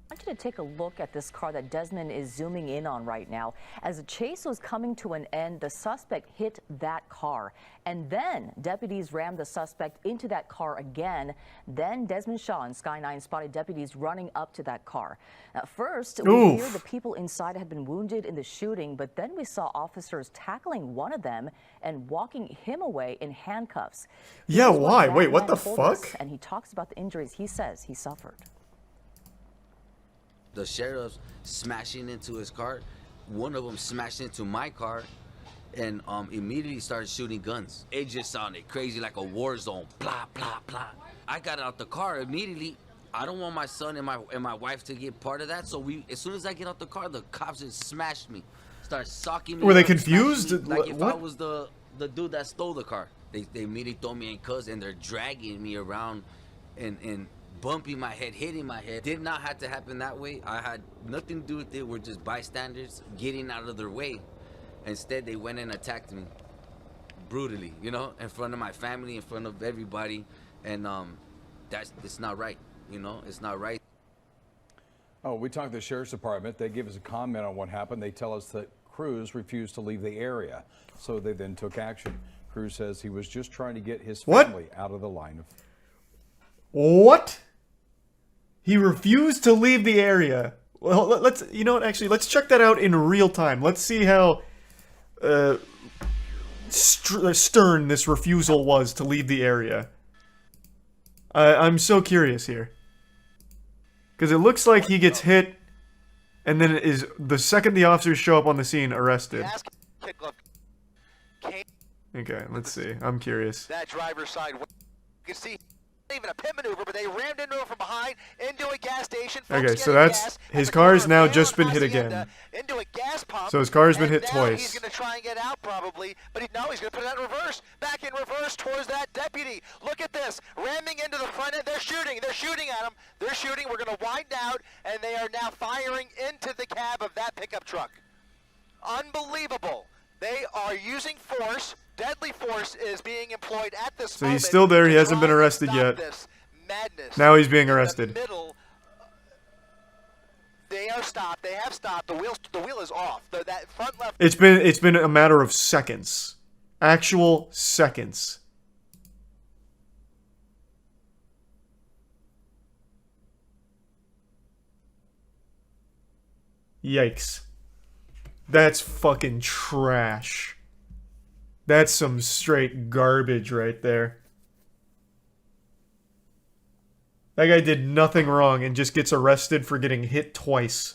I want you to take a look at this car that Desmond is zooming in on right now. As the chase was coming to an end, the suspect hit that car. And then deputies rammed the suspect into that car again. Then Desmond Shaw and Sky 9 spotted deputies running up to that car. At first, we feared the people inside had been wounded in the shooting, but then we saw officers tackling one of them and walking him away in handcuffs. Yeah, why? Wait, what the fuck? And he talks about the injuries he says he suffered. The sheriffs smashing into his car. One of them smashed into my car and immediately started shooting guns. It just sounded crazy, like a war zone. Blah, blah, blah. I got out the car immediately. I don't want my son and my wife to get part of that. So as soon as I get out the car, the cops just smashed me. Started socking me. Were they confused? Like if I was the dude that stole the car. They immediately throw me in cuffs and they're dragging me around and bumping my head, hitting my head. Did not have to happen that way. I had nothing to do with it. We're just bystanders getting out of their way. Instead, they went and attacked me brutally, you know, in front of my family, in front of everybody. And it's not right, you know, it's not right. Oh, we talked to the sheriff's department. They give us a comment on what happened. They tell us that Cruz refused to leave the area, so they then took action. Cruz says he was just trying to get his family out of the line of... What? He refused to leave the area. Well, let's, you know what, actually, let's check that out in real time. Let's see how stern this refusal was to leave the area. I'm so curious here. Because it looks like he gets hit, and then it is the second the officers show up on the scene, arrested. Okay, let's see. I'm curious. That driver's side, you can see even a pit maneuver, but they rammed into him from behind into a gas station. Okay, so that's his car has now just been hit again. Into a gas pump. So his car has been hit now twice. He's going to try and get out probably, but he's going to put it in reverse, back in reverse towards that deputy. Look at this, ramming into the front end. They're shooting at him. They're shooting. We're going to wind out, and they are now firing into the cab of that pickup truck. Unbelievable. They are using force. Deadly force is being employed at this So moment. he's still there. He hasn't been arrested yet. Now he's being arrested. They are stopped. They have stopped. The wheel is off. That front left. It's been a matter of seconds. Actual seconds. Yikes. That's fucking trash. That's some straight garbage right there. That guy did nothing wrong and just gets arrested for getting hit twice.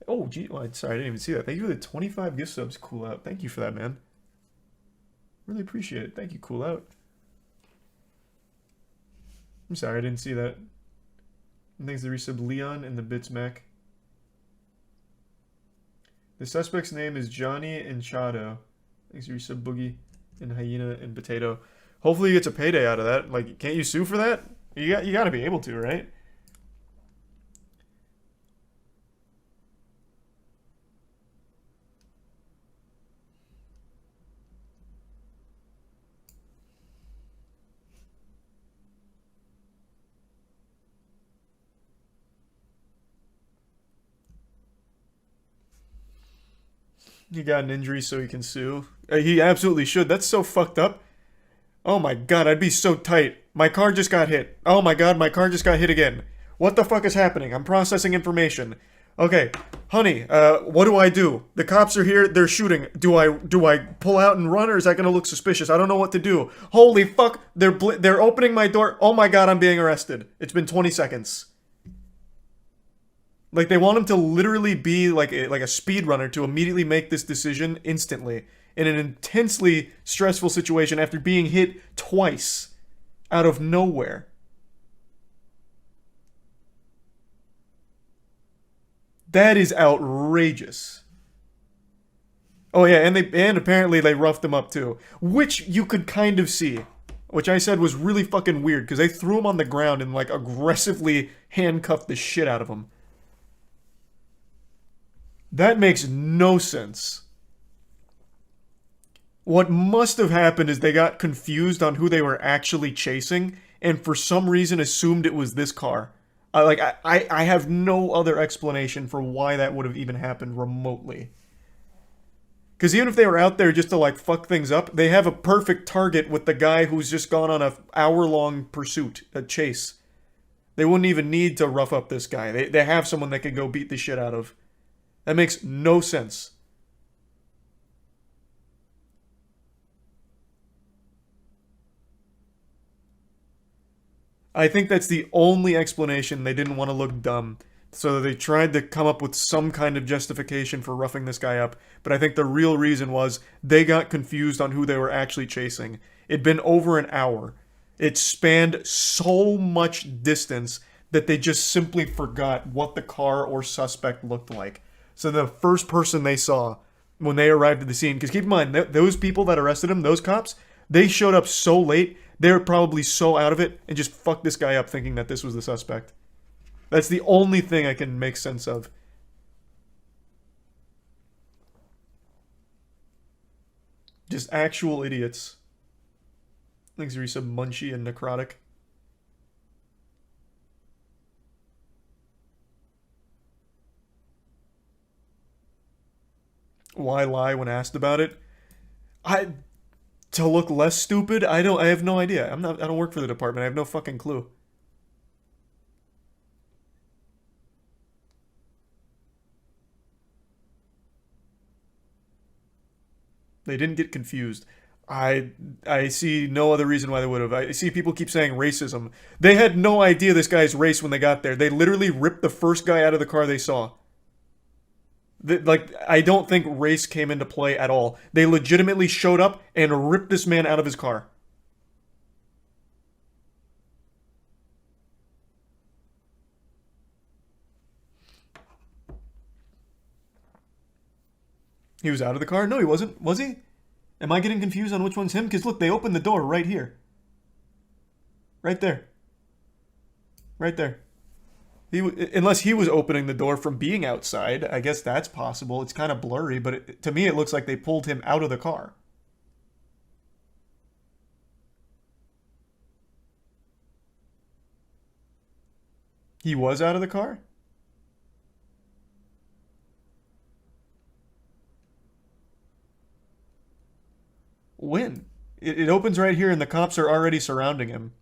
Oh, gee, well, sorry, I didn't even see that. Thank you for the 25 gift subs, Cool Out. Thank you for that, man. Really appreciate it. Thank you, Cool Out. I'm sorry, I didn't see that. And thanks to resub Leon and the Bits Mac. The suspect's name is Johnny and Chado. Thanks to resub Boogie and Hyena and Potato. Hopefully you get a payday out of that. Like, can't you sue for that? You gotta be able to, right? He got an injury so he can sue. He absolutely should. That's so fucked up. Oh my god, I'd be so tight. My car just got hit. Oh my god, my car just got hit again. What the fuck is happening? I'm processing information. Okay, honey, what do I do? The cops are here, they're shooting. Do I pull out and run, or is that gonna look suspicious? I don't know what to do. Holy fuck, they're opening my door. Oh my god, I'm being arrested. It's been 20 seconds. Like, they want him to literally be like a speedrunner to immediately make this decision instantly in an intensely stressful situation after being hit twice out of nowhere. That is outrageous. Oh yeah, and apparently they roughed him up too, which you could kind of see, which I said was really fucking weird because they threw him on the ground and like aggressively handcuffed the shit out of him. That makes no sense. What must have happened is they got confused on who they were actually chasing, and for some reason assumed it was this car. I have no other explanation for why that would have even happened remotely. Because even if they were out there just to like fuck things up, they have a perfect target with the guy who's just gone on a hour-long pursuit, a chase. They wouldn't even need to rough up this guy. They have someone they could go beat the shit out of. That makes no sense. I think that's the only explanation. They didn't want to look dumb. So they tried to come up with some kind of justification for roughing this guy up. But I think the real reason was they got confused on who they were actually chasing. It'd been over an hour. It spanned so much distance that they just simply forgot what the car or suspect looked like. So the first person they saw when they arrived at the scene, because keep in mind, those people that arrested him, those cops, they showed up so late, they were probably so out of it and just fucked this guy up thinking that this was the suspect. That's the only thing I can make sense of. Just actual idiots. Thanks for resub Munchie and Necrotic. Why lie when asked about it? To look less stupid? I have no idea. I don't work for the department. I have no fucking clue. They didn't get confused. I see no other reason why they would have. I see people keep saying racism. They had no idea this guy's race when they got there. They literally ripped the first guy out of the car they saw. Like, I don't think race came into play at all. They legitimately showed up and ripped this man out of his car. He was out of the car? No, he wasn't. Was he? Am I getting confused on which one's him? Because look, they opened the door right here. Right there. Right there. Unless he was opening the door from being outside. I guess that's possible. It's kind of blurry, but to me it looks like they pulled him out of the car. He was out of the car? When? It opens right here and the cops are already surrounding him.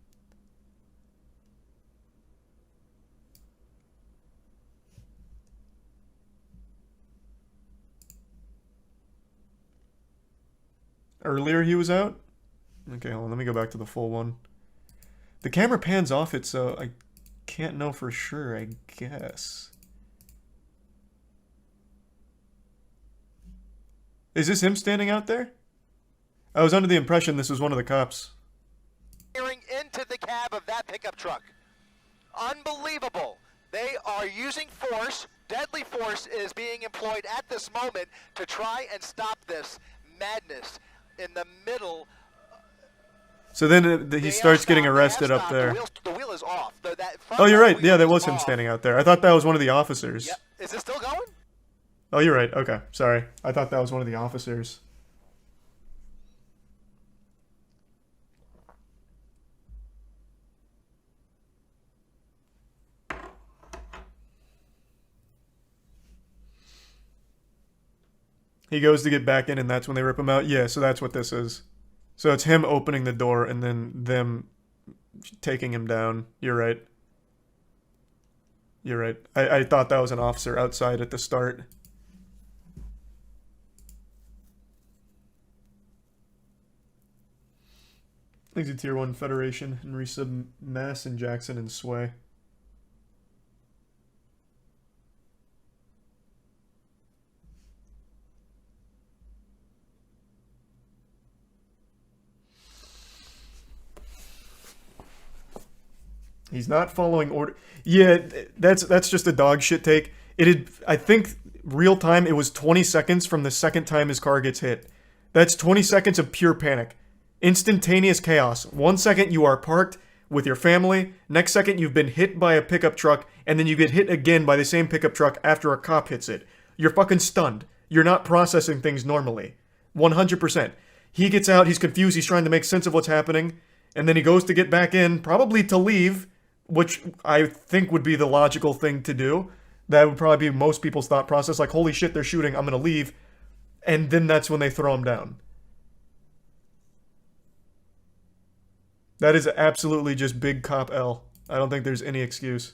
Earlier he was out? Okay, hold on, let me go back to the full one. The camera pans off it, so I can't know for sure, I guess. Is this him standing out there? I was under the impression this was one of the cops. Peering into the cab of that pickup truck. Unbelievable. They are using force. Deadly force is being employed at this moment to try and stop this madness in the middle. So then he starts getting arrested up there. The wheel is off. Oh, you're right. Yeah, that was him standing out there. I thought that was one of the officers. Yep. Is it still going? Oh, you're right. Okay, sorry. I thought that was one of the officers. He goes to get back in, and that's when they rip him out. Yeah, so that's what this is. So it's him opening the door, and then them taking him down. You're right. You're right. I thought that was an officer outside at the start. Exit Tier 1 Federation and resub Mass and Jackson and Sway. He's not following order. Yeah, that's just a dog shit take. I think real time it was 20 seconds from the second time his car gets hit. That's 20 seconds of pure panic. Instantaneous chaos. 1 second you are parked with your family. Next second you've been hit by a pickup truck, and then you get hit again by the same pickup truck after a cop hits it. You're fucking stunned. You're not processing things normally. 100%. He gets out, he's confused, he's trying to make sense of what's happening, and then he goes to get back in, probably to leave, which I think would be the logical thing to do. That would probably be most people's thought process, like, holy shit, they're shooting, I'm gonna leave. And then that's when they throw him down. That is absolutely just big cop L. I don't think there's any excuse.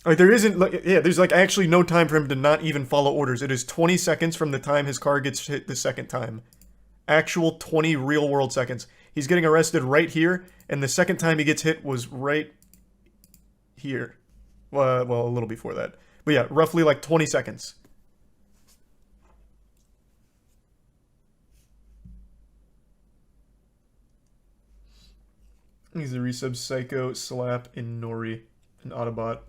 Like, there isn't, like, yeah, there's, like, actually no time for him to not even follow orders. It is 20 seconds from the time his car gets hit the second time. Actual 20 real-world seconds. He's getting arrested right here, and the second time he gets hit was right here. Well, a little before that. But yeah, roughly, like, 20 seconds. He's a resub Psycho, Slap, and Nori, and Autobot.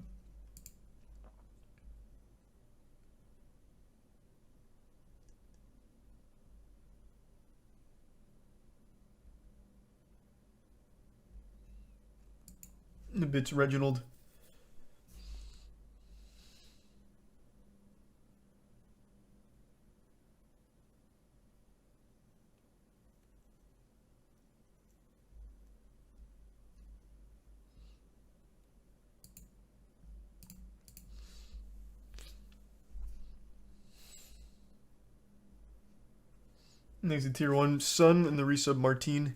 The bitch Reginald. Next to tier 1, Sun and the resub Martine.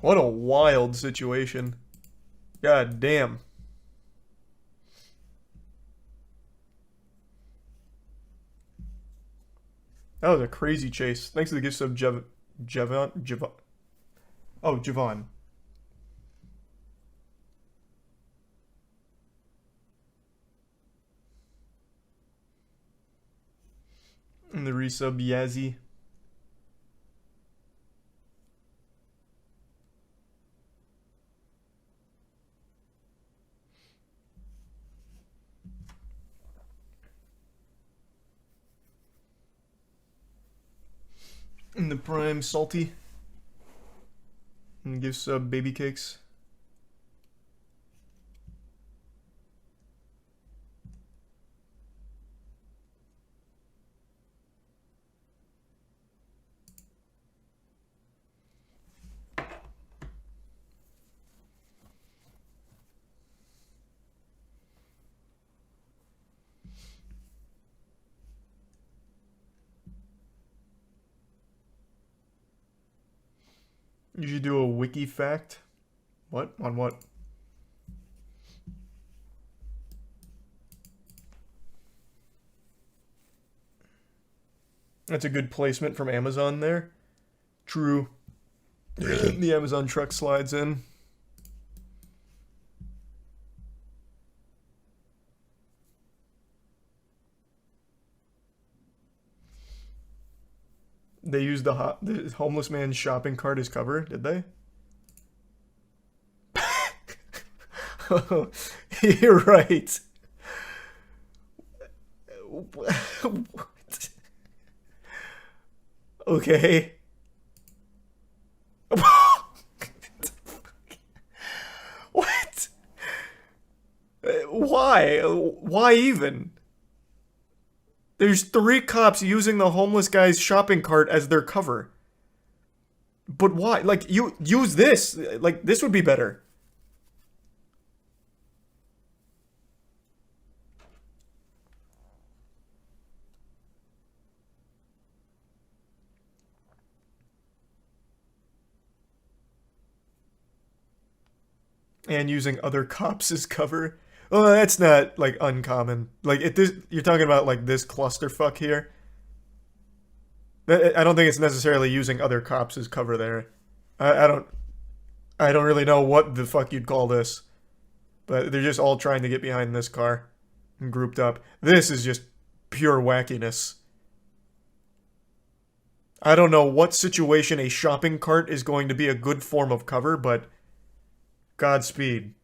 What a wild situation. God damn. That was a crazy chase. Thanks to the gift sub, Javon. Oh, Javon. And the resub, Yazzie. And the prime, Salty. And give sub, Baby Cakes. You should do a wiki fact. What? On what? That's a good placement from Amazon there. True. The Amazon truck slides in. They used the homeless man's shopping cart as cover, did they? You're right. What? Okay. What? Why? Why even? There's 3 cops using the homeless guy's shopping cart as their cover. But why? Like, you use this. Like, this would be better. And using other cops as cover. Well, that's not, like, uncommon. Like, you're talking about, like, this clusterfuck here. I don't think it's necessarily using other cops as cover there. I don't really know what the fuck you'd call this. But they're just all trying to get behind this car. And grouped up. This is just pure wackiness. I don't know what situation a shopping cart is going to be a good form of cover, but Godspeed.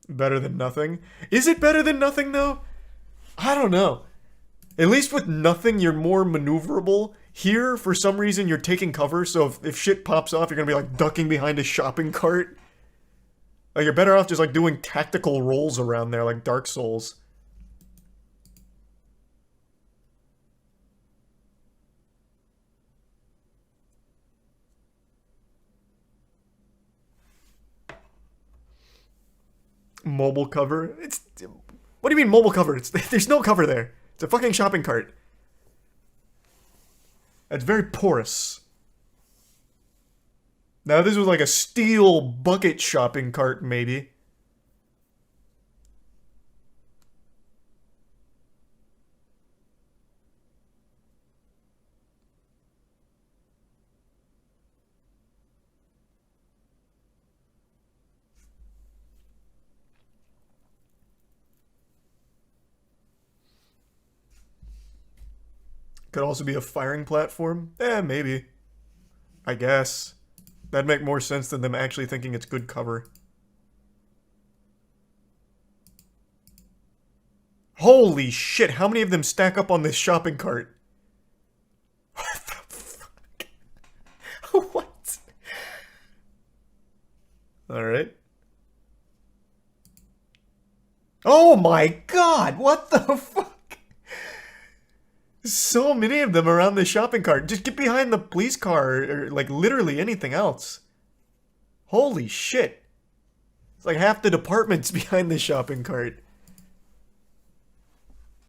Better than nothing? Is it better than nothing, though? I don't know. At least with nothing, you're more maneuverable. Here, for some reason, you're taking cover, so if shit pops off, you're gonna be, like, ducking behind a shopping cart. Like, you're better off just, like, doing tactical rolls around there, like Dark Souls. Mobile cover? What do you mean mobile cover? There's no cover there. It's a fucking shopping cart. It's very porous. Now, this was like a steel bucket shopping cart, maybe. Could also be a firing platform? Maybe. I guess. That'd make more sense than them actually thinking it's good cover. Holy shit, how many of them stack up on this shopping cart? What the fuck? What? Alright. Oh my god! What the fuck? So many of them around the shopping cart. Just get behind the police car or like literally anything else. Holy shit. It's like half the department's behind the shopping cart.